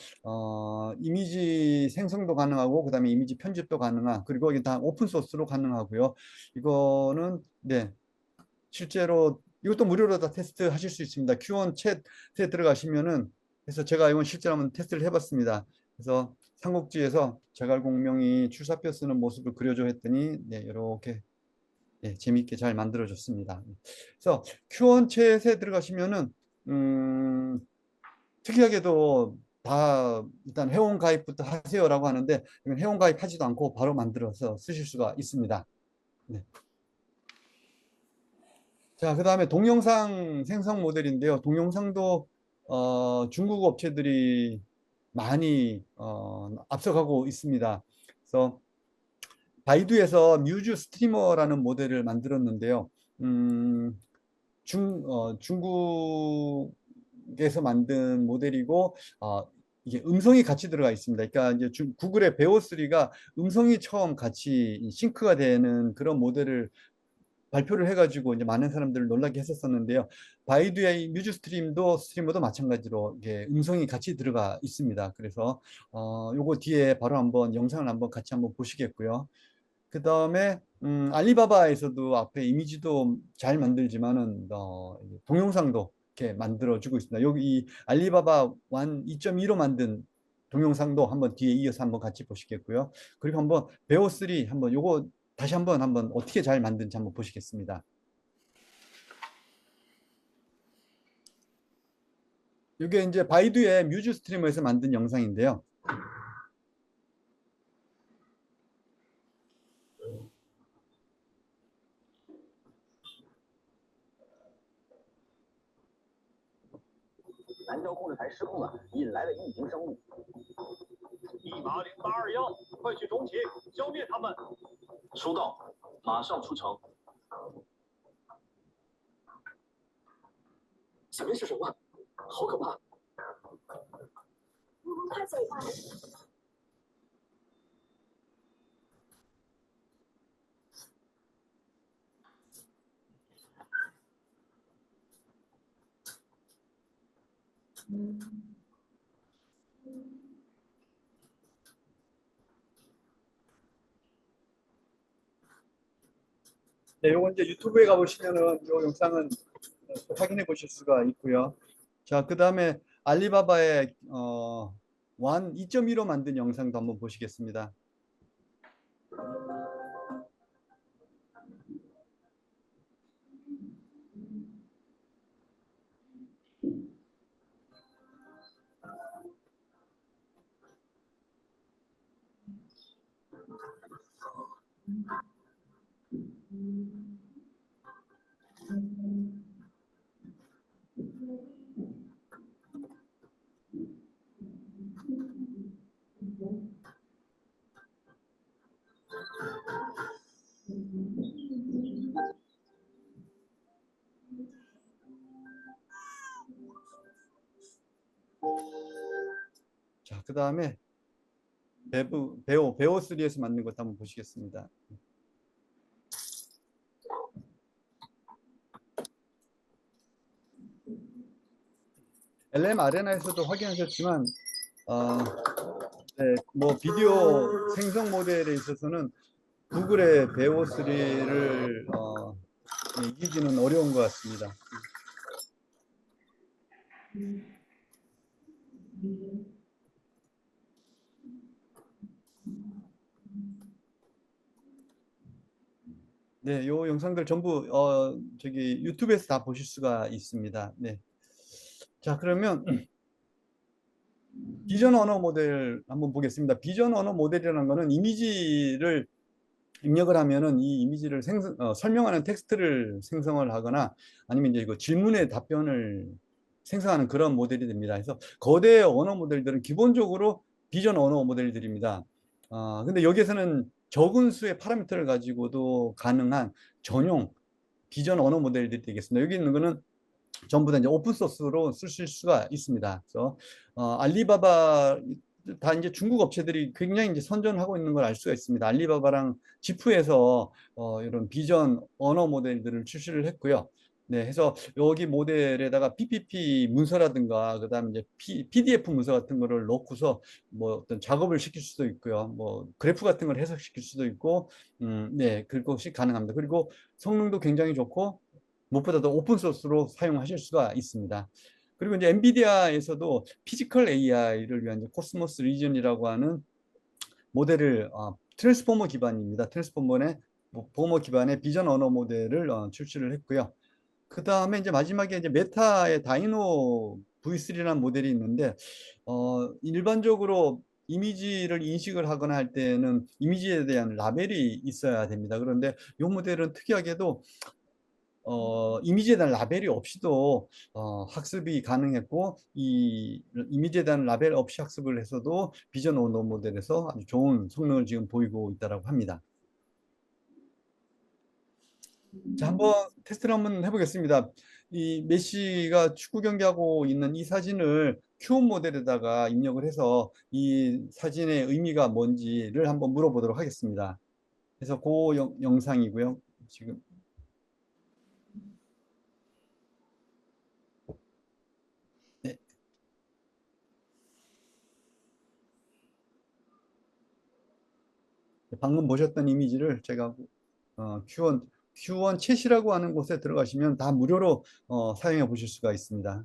이미지 생성도 가능하고, 그다음에 이미지 편집도 가능한, 그리고 이게 다 오픈 소스로 가능하고요. 이거는 네. 실제로 이것도 무료로 다 테스트 하실 수 있습니다. Q1 챗에 들어가시면은, 그래서 제가 이건 실제로 한번 테스트를 해봤습니다. 그래서 삼국지에서 제갈공명이 출사표 쓰는 모습을 그려줘 했더니 네, 이렇게 네, 재미있게 잘 만들어졌습니다. 그래서 Q1 챗에 들어가시면은 특이하게도 다 일단 회원 가입부터 하세요라고 하는데, 이건 회원 가입하지도 않고 바로 만들어서 쓰실 수가 있습니다. 네. 자, 그 다음에 동영상 생성 모델인데요. 동영상도 중국 업체들이 많이 앞서가고 있습니다. 그래서 바이두에서 뮤즈 스트리머라는 모델을 만들었는데요. 음, 중국에서 만든 모델이고, 이게 음성이 같이 들어가 있습니다. 그러니까 이제 구글의 베오3가 음성이 처음 같이 싱크가 되는 그런 모델을 발표를 해가지고 이제 많은 사람들을 놀라게 했었었는데요. 바이두의 뮤즈 스트리머도 마찬가지로 이게 음성이 같이 들어가 있습니다. 그래서 요거 뒤에 바로 한번 영상을 한번 같이 한번 보시겠고요. 그 다음에 알리바바에서도 앞에 이미지도 잘 만들지만은 동영상도 이렇게 만들어주고 있습니다. 여기 이 알리바바 2.2로 만든 동영상도 한번 뒤에 이어서 한번 같이 보시겠고요. 그리고 한번 베어3 한번 요거 다시 한번 어떻게 잘 만든지 한번 보시겠습니다. 이게 이제 바이두의 뮤즈 스트리머에서 만든 영상인데요. 南郊控制台失控了，引来了异形生物。10821，快去重启，消灭他们。收到，马上出城。小人是什么？好可怕！快走吧。네, 요거 이제 유튜브에 가보시면은 요 영상은 확인해 보실 수가 있고요. 자, 그 다음에 알리바바의 완 2.15 만든 영상도 한번 보시겠습니다. 자, 그 다음에 베오3에서 만든 것도 한번 보시겠습니다. LM 아레나에서도 확인하셨지만 네, 뭐 비디오 생성 모델에 있어서는 구글의 베오3를 이기기는 어려운 것 같습니다. 네, 요 영상들 전부 저기 유튜브에서 다 보실 수가 있습니다. 네. 자, 그러면 비전 언어 모델 한번 보겠습니다. 비전 언어 모델이라는 거는 이미지를 입력을 하면은 이 이미지를 설명하는 텍스트를 생성을 하거나 아니면 이제 이거 질문에 답변을 생성하는 그런 모델이 됩니다. 그래서 거대 언어 모델들은 기본적으로 비전 언어 모델들입니다. 근데 여기에서는 적은 수의 파라미터를 가지고도 가능한 전용 비전 언어 모델들이 되겠습니다. 여기 있는 거는 전부 다 이제 오픈 소스로 쓰실 수가 있습니다. 그래서 알리바바 다 이제 중국 업체들이 굉장히 이제 선전하고 있는 걸 알 수가 있습니다. 알리바바랑 지프에서 이런 비전 언어 모델들을 출시를 했고요. 네, 해서 여기 모델에다가 PPT 문서라든가 그다음 이제 PDF 문서 같은 거를 넣고서 뭐 어떤 작업을 시킬 수도 있고요. 뭐 그래프 같은 걸 해석시킬 수도 있고, 네, 그것이 가능합니다. 그리고 성능도 굉장히 좋고 무엇보다도 오픈 소스로 사용하실 수가 있습니다. 그리고 이제 엔비디아에서도 피지컬 AI를 위한 코스모스 리전이라고 하는 모델을 트랜스포머 기반입니다. 트랜스포머 기반의 비전 언어 모델을 출시를 했고요. 그 다음에 이제 마지막에 이제 메타의 다이노 V3라는 모델이 있는데 일반적으로 이미지를 인식을 하거나 할 때는 이미지에 대한 라벨이 있어야 됩니다. 그런데 이 모델은 특이하게도 이미지에 대한 라벨이 없이도 학습이 가능했고 이 이미지에 대한 라벨 없이 학습을 해서도 비전 언어 모델에서 아주 좋은 성능을 지금 보이고 있다고 합니다. 자, 한번 테스트를 한번 해보겠습니다. 이 메시가 축구 경기하고 있는 이 사진을 Q 모델에다가 입력을 해서 이 사진의 의미가 뭔지를 한번 물어보도록 하겠습니다. 그래서 그 영상이고요. 지금 네, 방금 보셨던 이미지를 제가 Q1 챗이라고 하는 곳에 들어가시면 다 무료로 사용해 보실 수가 있습니다.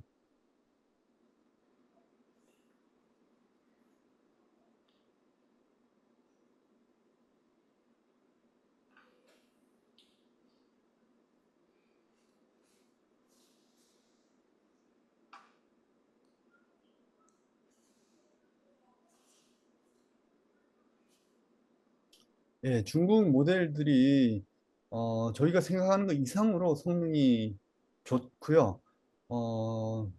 예, 중국 모델들이 저희가 생각하는 것 이상으로 성능이 좋고요.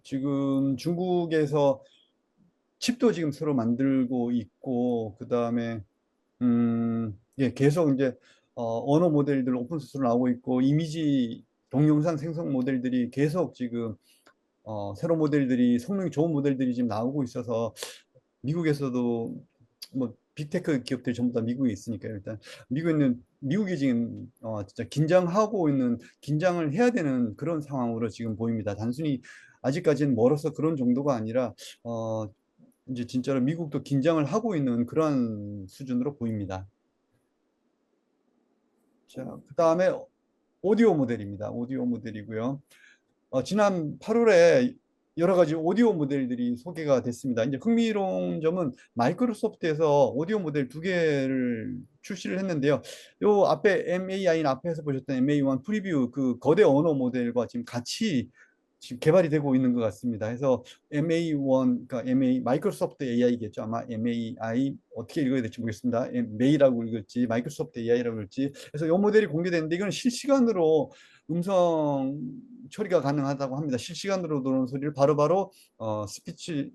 지금 중국에서 칩도 지금 새로 만들고 있고, 그 다음에 예, 계속 이제 언어 모델들 오픈소스로 나오고 있고, 이미지 동영상 생성 모델들이 계속 지금 새로 모델들이 성능이 좋은 모델들이 지금 나오고 있어서 미국에서도 뭐 빅테크 기업들이 전부 다 미국에 있으니까 일단 미국이 지금 진짜 긴장을 해야 되는 그런 상황으로 지금 보입니다. 단순히 아직까지는 멀어서 그런 정도가 아니라 이제 진짜로 미국도 긴장을 하고 있는 그런 수준으로 보입니다. 자, 그다음에 오디오 모델입니다. 오디오 모델이고요. 지난 8월에 여러 가지 오디오 모델들이 소개가 됐습니다. 이제 흥미로운 점은 마이크로소프트에서 오디오 모델 두 개를 출시를 했는데요. 요 앞에 MAI는 앞에서 보셨던 MA1 프리뷰 그 거대 언어 모델과 지금 같이 지금 개발이 되고 있는 것 같습니다. 그래서 MA1, 그러니까 마이크로소프트 AI겠죠. 아마 MAI 어떻게 읽어야 될지 모르겠습니다. 메이라고 읽을지 마이크로소프트 AI라고 읽을지. 그래서 이 모델이 공개됐는데 이건 실시간으로 음성 처리가 가능하다고 합니다. 실시간으로 들어오는 소리를 바로바로 스피치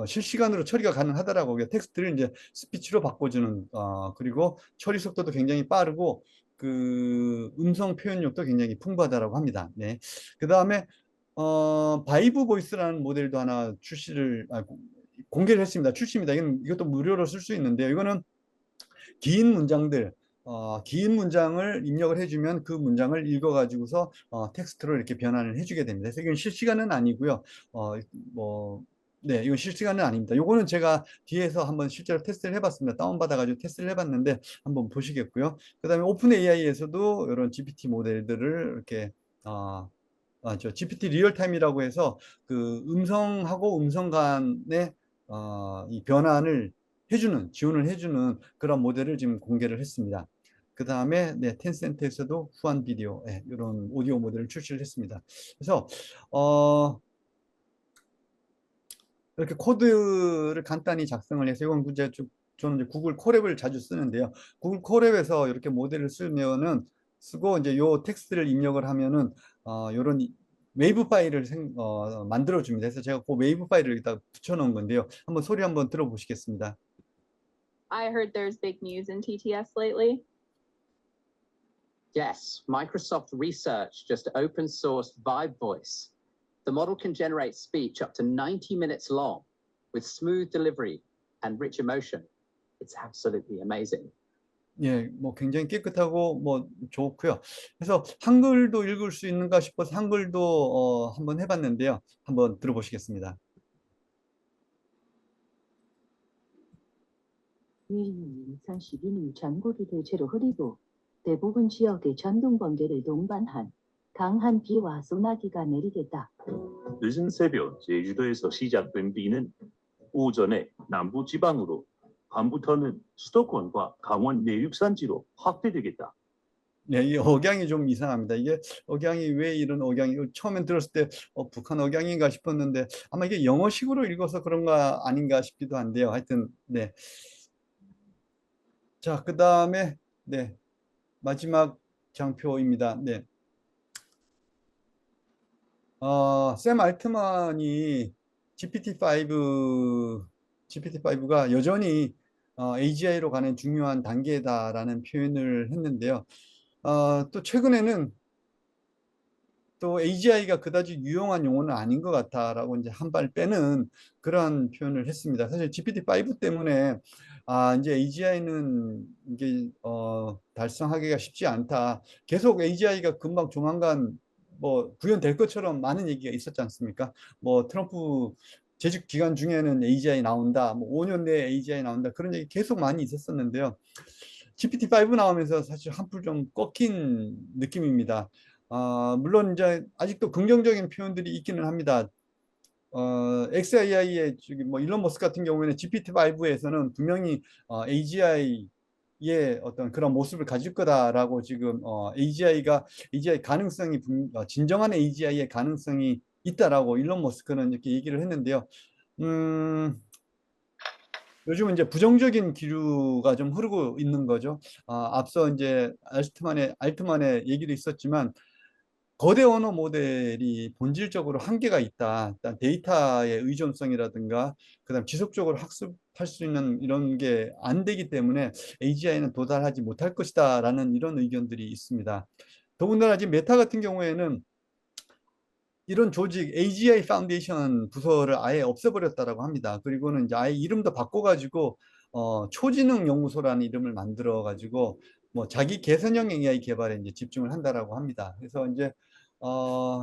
실시간으로 처리가 가능하더라고요. 텍스트를 이제 스피치로 바꿔주는 그리고 처리 속도도 굉장히 빠르고 그 음성 표현력도 굉장히 풍부하다라고 합니다. 네. 그 다음에 바이브 보이스라는 모델도 하나 공개를 했습니다. 출시입니다. 이것도 무료로 쓸 수 있는데요. 이거는 긴 문장들 긴 문장을 입력을 해주면 그 문장을 읽어가지고서 텍스트로 이렇게 변환을 해주게 됩니다. 그래서 이건 실시간은 아니고요. 네, 이건 실시간은 아닙니다. 이거는 제가 뒤에서 한번 실제로 테스트를 해봤습니다. 다운받아가지고 테스트를 해봤는데 한번 보시겠고요. 그 다음에 오픈 AI에서도 이런 GPT 모델들을 이렇게 GPT 리얼타임이라고 해서 그 음성하고 음성 간의 이 변환을 지원을 해주는 그런 모델을 지금 공개를 했습니다. 그 다음에 네, 텐센트에서도 후한 비디오 이런 오디오 모델을 출시를 했습니다. 그래서 이렇게 코드를 간단히 작성을 해서 이건 이제 저는 이제 구글 콜앱을 자주 쓰는데요. 구글 콜앱에서 이렇게 모델을 쓰고 이제 요 텍스트를 입력을 하면은 요런 웨이브 파일을 만들어 줍니다. 그래서 제가 그 웨이브 파일을 여기다 붙여 놓은 건데요. 한번 소리 한번 들어보시겠습니다. I heard there's big news in TTS lately. Yes, Microsoft Research just open sourced Vibe Voice. The model can generate speech up to 90 minutes long with smooth delivery and rich emotion. It's absolutely amazing. 예, 뭐 굉장히 깨끗하고 뭐 좋고요. 그래서 한글도 읽을 수 있는가 싶어서 한글도 한번 해봤는데요. 한번 들어보시겠습니다. 2032년 전국이 대체로 흐리고 대부분 지역에 전동 번개를 동반한 강한 비와 소나기가 내리겠다. 늦은 새벽 제주도에서 시작된 비는 오전에 남부 지방으로 밤부터는 수도권과 강원 내륙산지로 확대되겠다. 예, 이 억양이 좀 이상합니다. 이게 억양이 왜 이런 억양이 처음엔 들었을 때 북한 억양인가 싶었는데 아마 이게 영어식으로 읽어서 그런가 아닌가 싶기도 한데요. 하여튼 네. 자, 그다음에 네. 마지막 장표입니다. 네. 샘 알트만이 GPT-5가 여전히 AGI로 가는 중요한 단계다라는 표현을 했는데요. 또 최근에는 또 AGI가 그다지 유용한 용어는 아닌 것 같다라고 이제 한 발 빼는 그런 표현을 했습니다. 사실 GPT-5 때문에 이제 AGI는 이게 달성하기가 쉽지 않다. 계속 AGI가 금방 조만간 뭐 구현될 것처럼 많은 얘기가 있었지 않습니까? 뭐 트럼프 재직 기간 중에는 AGI 나온다, 뭐 5년 내에 AGI 나온다 그런 얘기 계속 많이 있었었는데요. GPT-5 나오면서 사실 한풀 좀 꺾인 느낌입니다. 물론 이제 아직도 긍정적인 표현들이 있기는 합니다. XAI의 뭐 일론 머스크 같은 경우에는 GPT-5에서는 분명히 AGI의 어떤 그런 모습을 가질 거다라고 지금 AGI 가능성이 진정한 AGI의 가능성이 있다라고 일론 머스크는 이렇게 얘기를 했는데요. 요즘은 이제 부정적인 기류가 좀 흐르고 있는 거죠. 앞서 이제 알트만의 얘기도 있었지만 거대 언어 모델이 본질적으로 한계가 있다. 일단 데이터의 의존성이라든가, 그다음 지속적으로 학습할 수 있는 이런 게 안 되기 때문에 AGI는 도달하지 못할 것이다라는 이런 의견들이 있습니다. 더군다나 지금 메타 같은 경우에는 이런 조직 AGI 파운데이션 부서를 아예 없애버렸다라고 합니다. 그리고는 이제 아예 이름도 바꿔가지고 초지능 연구소라는 이름을 만들어가지고 뭐 자기 개선형 AI 개발에 이제 집중을 한다라고 합니다. 그래서 이제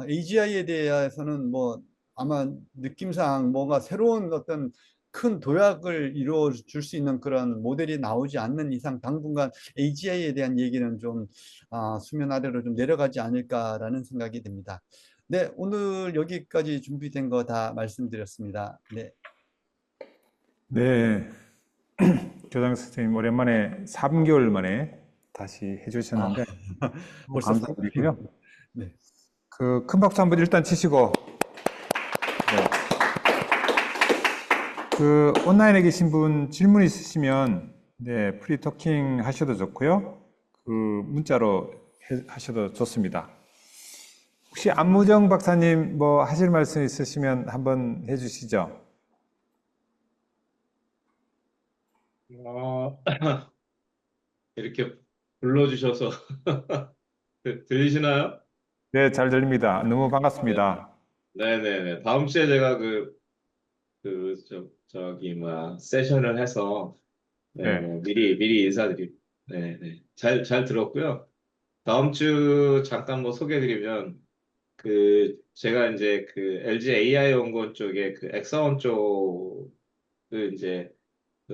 AGI에 대해서는 뭐 아마 느낌상 뭔가 새로운 어떤 큰 도약을 이루어 줄 수 있는 그런 모델이 나오지 않는 이상 당분간 AGI에 대한 얘기는 좀 수면 아래로 좀 내려가지 않을까라는 생각이 듭니다. 네, 오늘 여기까지 준비된 거 다 말씀드렸습니다. 네. 네, 교장 선생님 오랜만에 3개월 만에 다시 해주셨는데 너무 벌써 감사드리고요. 네. 그 큰 박수 한번 일단 치시고 네. 그 온라인에 계신 분 질문 있으시면 네, 프리토킹 하셔도 좋고요. 그 문자로 하셔도 좋습니다. 혹시 안무정 박사님 뭐 하실 말씀 있으시면 한번 해주시죠. 이렇게 불러주셔서 들리시나요? 네, 잘 들립니다. 너무 반갑습니다. 네네네. 다음 주에 제가 세션을 해서 네. 미리 인사드립니다. 네네. 잘 들었고요. 다음 주 잠깐 뭐 소개해드리면 제가 이제 LG AI 연구원 쪽에 엑사원 쪽을 이제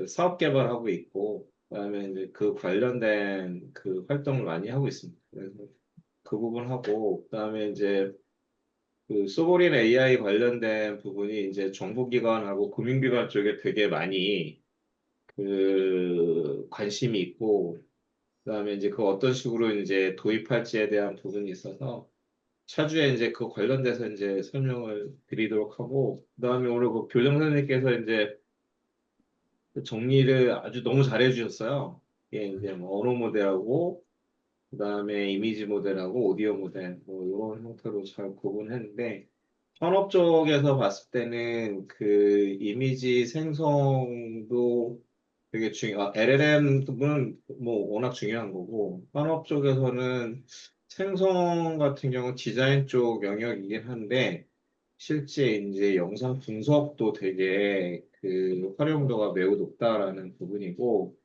사업 개발하고 있고, 그다음에 이제 그 관련된 활동을 많이 하고 있습니다. 그래서 그 부분 하고, 그다음에 이제 소보린 AI 관련된 부분이 이제 정보기관하고 금융기관 쪽에 되게 많이 관심이 있고, 그다음에 이제 어떤 식으로 이제 도입할지에 대한 부분이 있어서 차주에 이제 그 관련돼서 이제 설명을 드리도록 하고, 그다음에 오늘 그 교장 선생님께서 이제 그 정리를 아주 너무 잘해 주셨어요. 이게 이제 뭐 언어 모델하고 그다음에 이미지 모델하고 오디오 모델 뭐 이런 형태로 잘 구분했는데 현업 쪽에서 봤을 때는 그 이미지 생성도 되게 LLM은 뭐 워낙 중요한 거고 현업 쪽에서는 생성 같은 경우 디자인 쪽 영역이긴 한데 실제 이제 영상 분석도 되게 그 활용도가 매우 높다라는 부분이고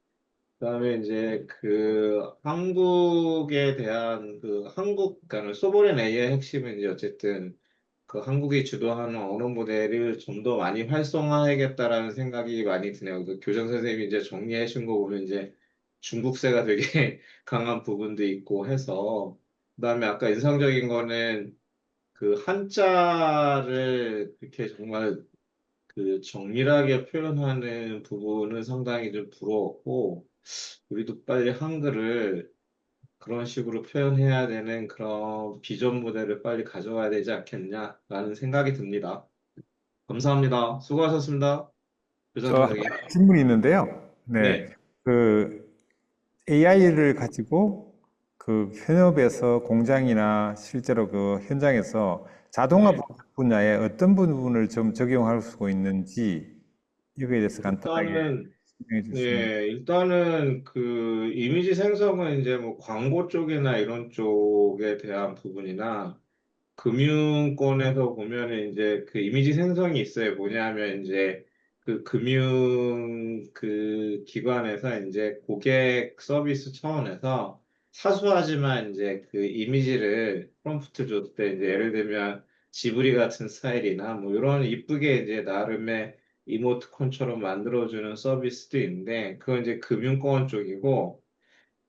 그다음에 이제 그 한국에 대한 그 한국 그러니까 소버린 AI의 핵심은 이제 어쨌든 그 한국이 주도하는 언어 모델을 좀 더 많이 활성화해야겠다라는 생각이 많이 드네요. 그 교장 선생님이 이제 정리해 준 거 보면 이제 중국세가 되게 강한 부분도 있고 해서 그다음에 아까 인상적인 거는 그 한자를 그렇게 정말 그 정밀하게 표현하는 부분은 상당히 좀 부러웠고 우리도 빨리 한글을 그런 식으로 표현해야 되는 그런 비전 모델을 빨리 가져와야 되지 않겠냐라는 생각이 듭니다. 감사합니다. 수고하셨습니다. 교장 저 선생님. 질문이 있는데요. 네, 네. 그 AI를 가지고 그 현업에서 공장이나 실제로 그 현장에서 자동화 네. 분야에 어떤 부분을 좀 적용할 수 있는지 이거에 대해서 간단하게 일단은 설명해 주시면. 네, 일단은 그 이미지 생성은 이제 뭐 광고 쪽이나 이런 쪽에 대한 부분이나 금융권에서 보면은 이제 그 이미지 생성이 있어요. 뭐냐면 이제 그 금융 그 기관에서 이제 고객 서비스 차원에서 사소하지만 이제 그 이미지를 프롬프트 줬을 때 이제 예를 들면 지브리 같은 스타일이나 뭐 이런 이쁘게 이제 나름의 이모티콘처럼 만들어주는 서비스도 있는데 그건 이제 금융권 쪽이고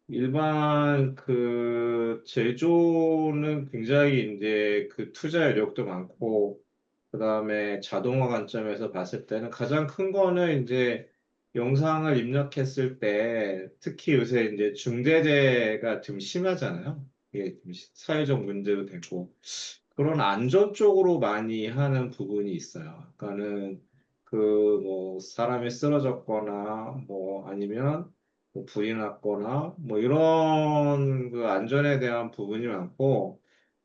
일반 그 제조는 굉장히 이제 그 투자 여력도 많고 그다음에 자동화 관점에서 봤을 때는 가장 큰 거는 이제 영상을 입력했을 때 특히 요새 이제 중대재해가 좀 심하잖아요. 이게 좀 사회적 문제도 되고 그런 안전 쪽으로 많이 하는 부분이 있어요. 그러니까는 그 뭐 사람이 쓰러졌거나 뭐 아니면 뭐 불이 났거나 뭐 이런 그 안전에 대한 부분이 많고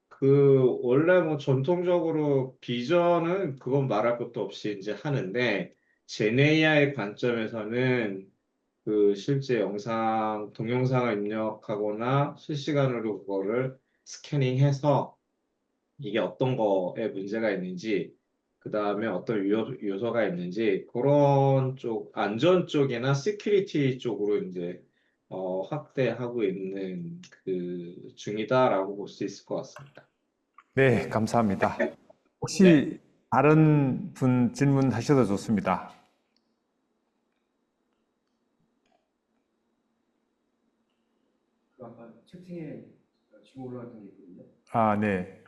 그 원래 뭐 전통적으로 비전은 그건 말할 것도 없이 이제 하는데 제네이아의 관점에서는 그 실제 영상 동영상을 입력하거나 실시간으로 그거를 스캐닝해서 이게 어떤 거에 문제가 있는지, 그 다음에 어떤 요소가 있는지, 그런 쪽, 안전 쪽이나 시큐리티 쪽으로 이제, 확대하고 있는 그 중이다라고 볼 수 있을 것 같습니다. 네, 감사합니다. 네. 혹시 다른 분 질문하셔도 좋습니다. 아까 채팅에 지금 올라왔던 게 있거든요. 아, 네.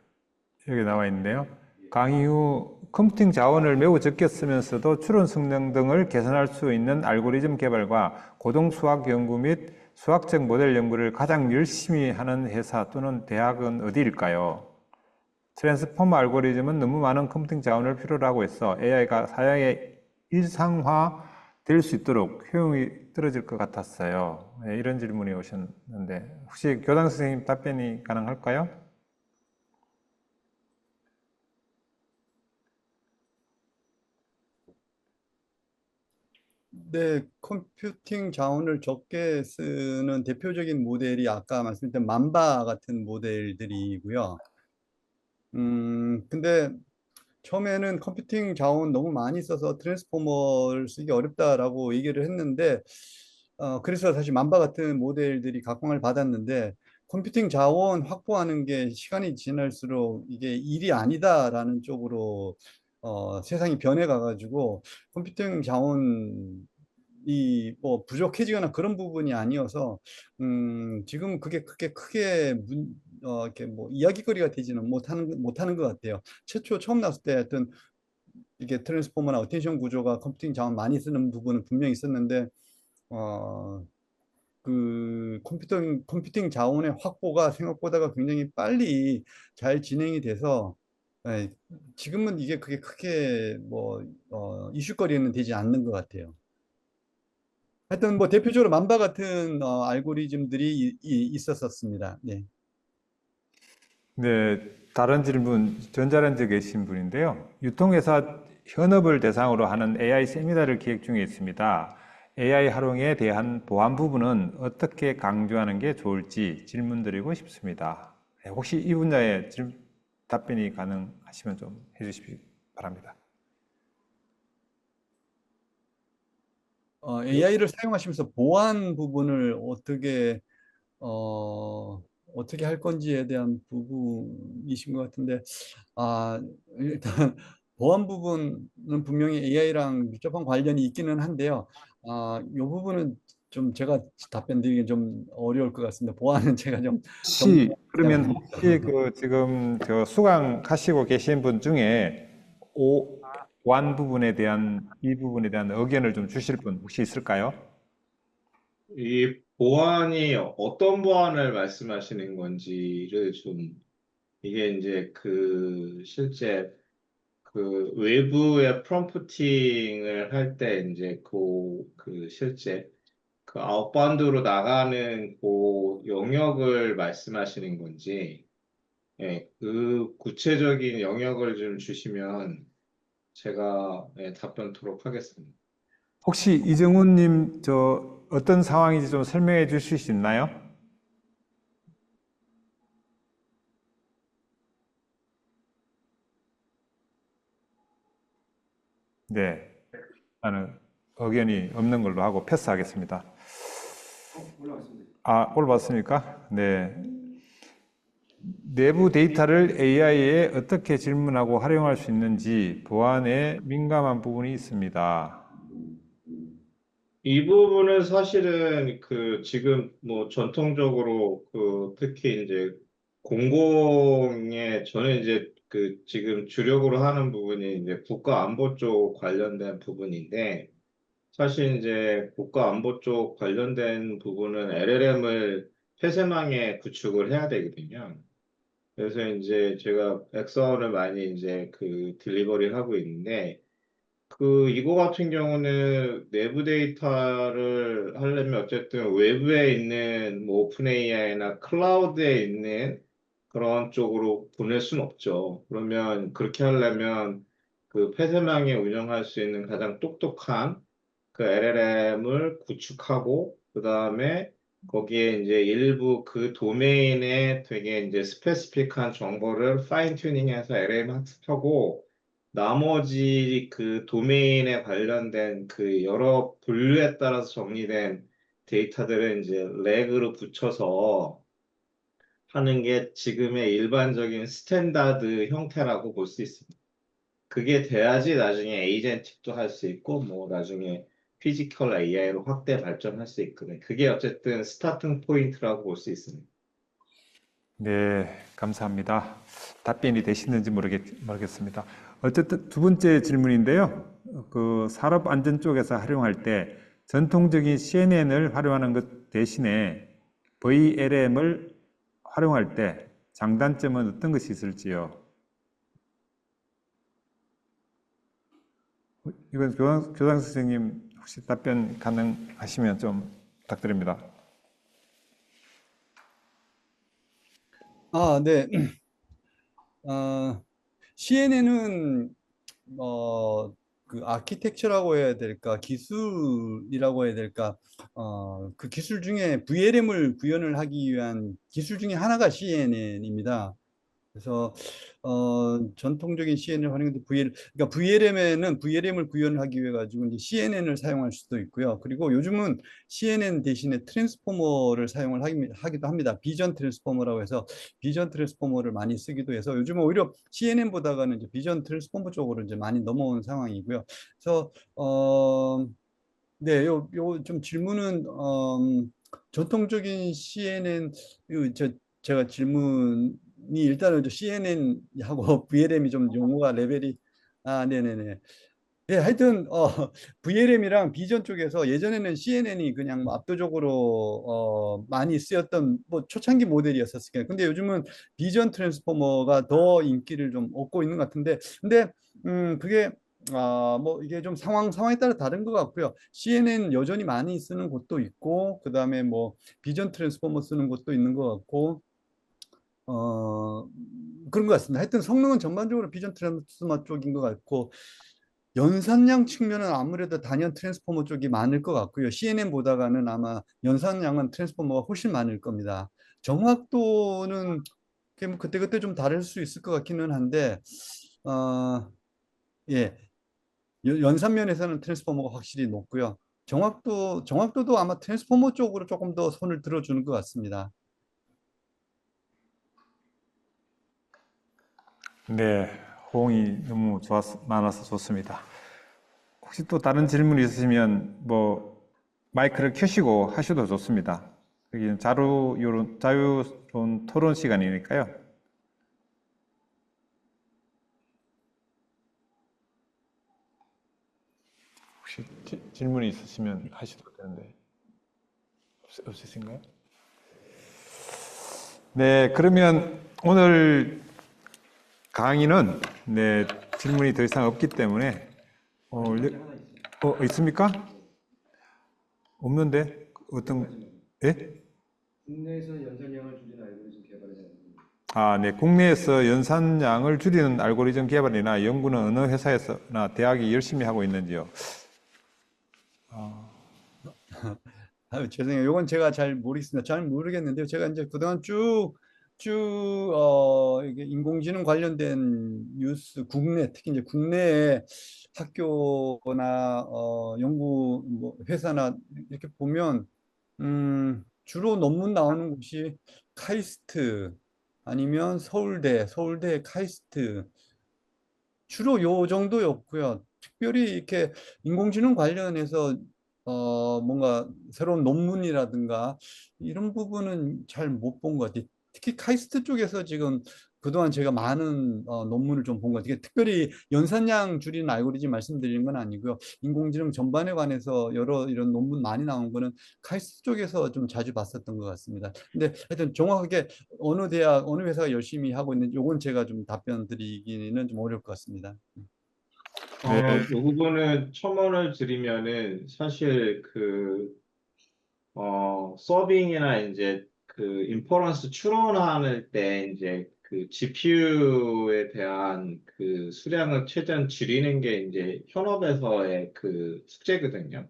여기 나와 있는데요. 강의 후 컴퓨팅 자원을 매우 적게 쓰면서도 추론 성능 등을 개선할 수 있는 알고리즘 개발과 고등 수학 연구 및 수학적 모델 연구를 가장 열심히 하는 회사 또는 대학은 어디일까요? 트랜스포머 알고리즘은 너무 많은 컴퓨팅 자원을 필요로 하고 있어 AI가 사양에 일상화 될 수 있도록 효용이 떨어질 것 같았어요. 네, 이런 질문이 오셨는데 혹시 교장 선생님 답변이 가능할까요? 네, 컴퓨팅 자원을 적게 쓰는 대표적인 모델이 아까 말씀드린 만바 같은 모델들이고요. 근데 처음에는 컴퓨팅 자원 너무 많이 써서 트랜스포머를 쓰기 어렵다라고 얘기를 했는데, 그래서 사실 만바 같은 모델들이 각광을 받았는데, 컴퓨팅 자원 확보하는 게 시간이 지날수록 이게 일이 아니다라는 쪽으로 세상이 변해가가지고 컴퓨팅 자원이 뭐 부족해지거나 그런 부분이 아니어서 지금 그게 크게 이렇게 뭐 이야기거리가 되지는 못하는 것 같아요. 최초 처음 나왔을 때 하여튼 이게 트랜스포머나 어텐션 구조가 컴퓨팅 자원 많이 쓰는 부분은 분명히 있었는데 어, 그 컴퓨팅 자원의 확보가 생각보다가 굉장히 빨리 잘 진행이 돼서 예, 지금은 이게 그게 크게 뭐 이슈거리는 되지 않는 것 같아요. 하여튼 뭐 대표적으로 만바 같은 알고리즘들이 있었었습니다. 네. 네, 다른 질문, 전자랜드 계신 분인데요. 유통회사 현업을 대상으로 하는 AI 세미나를 기획 중에 있습니다. AI 활용에 대한 보안 부분은 어떻게 강조하는 게 좋을지 질문드리고 싶습니다. 네, 혹시 이 분야에 답변이 가능하시면 좀 해주시기 바랍니다. AI를 사용하시면서 보안 부분을 어떻게 할 건지에 대한 부분이신 것 같은데, 일단 보안 부분은 분명히 AI랑 밀접한 관련이 있기는 한데요. 이 부분은 좀 제가 답변 드리기 좀 어려울 것 같습니다. 보안은 제가 좀 그러면 혹시 그 지금 저 수강하시고 계신 분 중에 보안 부분에 대한 이 부분에 대한 의견을 좀 주실 분 혹시 있을까요? 이 보안이 어떤 보안을 말씀하시는 건지를 좀 이게 이제 그 실제 그 외부의 프롬프팅을 할 때 이제 그 실제 그 아웃바운드로 나가는 그 영역을 말씀하시는 건지, 예, 그 구체적인 영역을 좀 주시면 제가 답변토록 하겠습니다. 혹시 이정훈님 저 어떤 상황인지 좀 설명해 주실 수 있나요? 네, 나는 의견이 없는 걸로 하고 패스하겠습니다. 올라왔습니다. 올라왔습니까? 네. 내부 데이터를 AI에 어떻게 질문하고 활용할 수 있는지 보안에 민감한 부분이 있습니다. 이 부분은 사실은 그 지금 뭐 전통적으로 그 특히 이제 공공의 저는 이제 그 지금 주력으로 하는 부분이 이제 국가 안보 쪽 관련된 부분인데 사실 이제 국가 안보 쪽 관련된 부분은 LLM을 폐쇄망에 구축을 해야 되거든요. 그래서 이제 제가 엑셀을 많이 이제 그 딜리버리를 하고 있는데 이거 같은 경우는 내부 데이터를 하려면 어쨌든 외부에 있는 뭐 오픈 AI나 클라우드에 있는 그런 쪽으로 보낼 순 없죠. 그러면 그렇게 하려면 그 폐쇄망에 운영할 수 있는 가장 똑똑한 그 LLM을 구축하고 그다음에 거기에 이제 일부 그 도메인에 되게 이제 스페시픽한 정보를 파인 튜닝해서 LLM 학습하고 나머지 그 도메인에 관련된 그 여러 분류에 따라서 정리된 데이터들을 이제 렉으로 붙여서 하는 게 지금의 일반적인 스탠다드 형태라고 볼 수 있습니다. 그게 돼야지 나중에 에이전틱도 할 수 있고 뭐 나중에 피지컬 AI로 확대 발전할 수 있거든요. 그게 어쨌든 스타팅 포인트라고 볼 수 있습니다. 네, 감사합니다. 답변이 되시는지 모르겠습니다. 어쨌든 두 번째 질문인데요. 그 산업 안전 쪽에서 활용할 때 전통적인 CNN을 활용하는 것 대신에 VLM을 활용할 때 장단점은 어떤 것이 있을지요? 이건 교장 선생님 혹시 답변 가능하시면 좀 부탁드립니다. 네. CNN은 그 아키텍처라고 해야 될까, 기술이라고 해야 될까, 그 기술 중에 VLM을 구현을 하기 위한 기술 중에 하나가 CNN입니다. 그래서 전통적인 CNN을 활용해도 그러니까 VLM에는 VLM을 구현하기 위해 가지고 이제 CNN을 사용할 수도 있고요. 그리고 요즘은 CNN 대신에 트랜스포머를 사용을 하기도 합니다. 비전 트랜스포머라고 해서 비전 트랜스포머를 많이 쓰기도 해서 요즘은 오히려 CNN보다가는 이제 비전 트랜스포머 쪽으로 이제 많이 넘어온 상황이고요. 그래서 네, 요 좀 질문은 전통적인 CNN 제가 질문이 일단은 CNN하고 VLM이 좀 용어가 레벨이 네네네. 예, 하여튼 VLM이랑 비전 쪽에서 예전에는 CNN이 그냥 뭐 압도적으로 많이 쓰였던 뭐 초창기 모델이었었어요. 근데 요즘은 비전 트랜스포머가 더 인기를 좀 얻고 있는 것 같은데, 근데 그게 뭐 이게 좀 상황에 따라 다른 것 같고요. CNN 여전히 많이 쓰는 곳도 있고, 그다음에 뭐 비전 트랜스포머 쓰는 곳도 있는 것 같고, 어, 그런 것 같습니다. 하여튼 성능은 전반적으로 비전 트랜스포머 쪽인 것 같고, 연산량 측면은 아무래도 단연 트랜스포머 쪽이 많을 것 같고요. CNN보다가는 아마 연산량은 트랜스포머가 훨씬 많을 겁니다. 정확도는 그게 뭐 그때그때 좀 다를 수 있을 것 같기는 한데, 예, 연산면에서는 트랜스포머가 확실히 높고요. 정확도도 아마 트랜스포머 쪽으로 조금 더 손을 들어주는 것 같습니다. 네, 호응이 너무 많아서 좋습니다. 혹시 또 다른 질문 있으시면 뭐 마이크를 켜시고 하셔도 좋습니다. 여기는 자유로운 토론 시간이니까요. 혹시 질문이 있으시면 하셔도 되는데 없으신가요? 네, 그러면 오늘 강의는 네, 질문이 더 이상 없기 때문에 있습니까? 없는데 어떤 예? 국내에서 연산량을 줄이는 알고리즘 개발에 대한 네, 국내에서 연산량을 줄이는 알고리즘 개발이나 연구는 어느 회사에서나 대학이 열심히 하고 있는지요? 죄송해요. 이건 제가 잘 모르겠습니다. 잘 모르겠는데요. 제가 이제 그동안 이게 인공지능 관련된 뉴스, 특히 이제 국내 학교나 연구 뭐 회사나 이렇게 보면 주로 논문 나오는 곳이 카이스트 아니면 서울대 카이스트 주로 요 정도였고요. 특별히 이렇게 인공지능 관련해서 뭔가 새로운 논문이라든가 이런 부분은 잘 못 본 것 같아요. 특히 카이스트 쪽에서 지금 그동안 제가 많은 논문을 좀 본 것 같아요. 특별히 연산량 줄이는 알고리즘 말씀드리는 건 아니고요. 인공지능 전반에 관해서 여러 이런 논문 많이 나온 거는 카이스트 쪽에서 좀 자주 봤었던 것 같습니다. 근데 하여튼 정확하게 어느 대학, 어느 회사가 열심히 하고 있는지 요건 제가 좀 답변 드리기는 좀 어려울 것 같습니다. 네, 그 부분은 첨언을 드리면은 사실 서빙이나 이제 그 인퍼런스 추론할 때 이제 그 GPU에 대한 그 수량을 최대한 줄이는 게 이제 현업에서의 그 숙제거든요.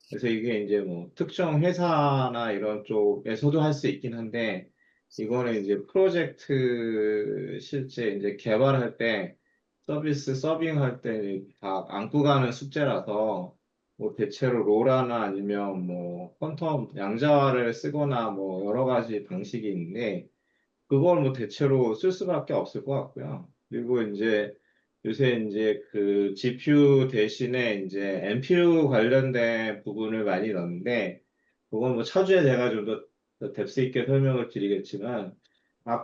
그래서 이게 이제 뭐 특정 회사나 이런 쪽에서도 할 수 있긴 한데, 이거는 이제 프로젝트 실제 이제 개발할 때 서비스 서빙할 때 다 안고 가는 숙제라서, 뭐 대체로 로라나 아니면 뭐 퀀텀 양자화를 쓰거나 뭐 여러 가지 방식이 있는데, 그걸 뭐 대체로 쓸 수밖에 없을 것 같고요. 그리고 이제 요새 이제 그 GPU 대신에 이제 NPU 관련된 부분을 많이 넣는데, 그건 뭐 차주에 제가 좀 더 뎁스 있게 설명을 드리겠지만,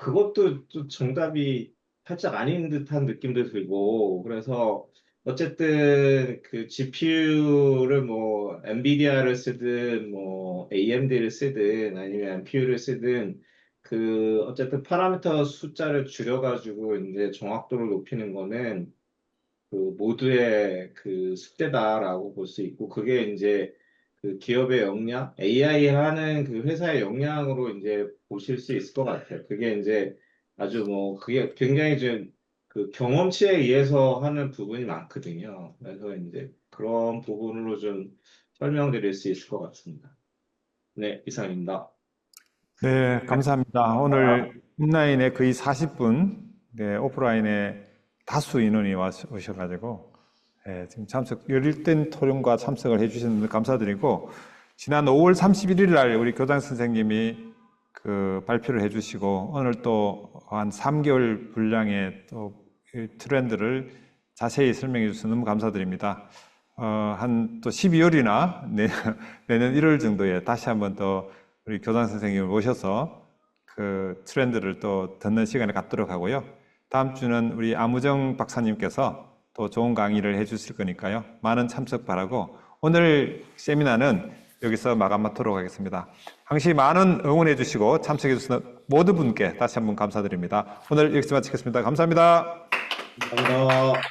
그것도 좀 정답이 살짝 아닌 듯한 느낌도 들고, 그래서 어쨌든 그 GPU를 뭐 엔비디아를 쓰든 뭐 AMD를 쓰든 아니면 NPU를 쓰든, 그 어쨌든 파라미터 숫자를 줄여가지고 이제 정확도를 높이는 거는 그 모두의 그 숙제다라고 볼 수 있고, 그게 이제 그 기업의 역량, AI 하는 그 회사의 역량으로 이제 보실 수 있을 것 같아요. 그게 이제 아주 뭐 그게 굉장히 좀 그 경험치에 의해서 하는 부분이 많거든요. 그래서 이제 그런 부분으로 좀 설명드릴 수 있을 것 같습니다. 네, 이상입니다. 네, 감사합니다. 오늘 온라인에 거의 40분, 네, 오프라인에 다수 인원이 오셔가지고 지금 열일된 토론과 참석을 해주신 분 감사드리고, 지난 5월 31일 날 우리 교장 선생님이 그 발표를 해주시고, 오늘 또 한 3개월 분량의 또 트렌드를 자세히 설명해 주셔서 너무 감사드립니다. 한 또 12월이나 내년 1월 정도에 다시 한번 더 우리 교장 선생님을 모셔서 그 트렌드를 또 듣는 시간을 갖도록 하고요. 다음 주는 우리 아무정 박사님께서 또 좋은 강의를 해주실 거니까요. 많은 참석 바라고 오늘 세미나는 여기서 마감하도록 하겠습니다. 항시 많은 응원해 주시고 참석해 주신 모든 분께 다시 한번 감사드립니다. 오늘 여기서 마치겠습니다. 감사합니다. 감사합니다.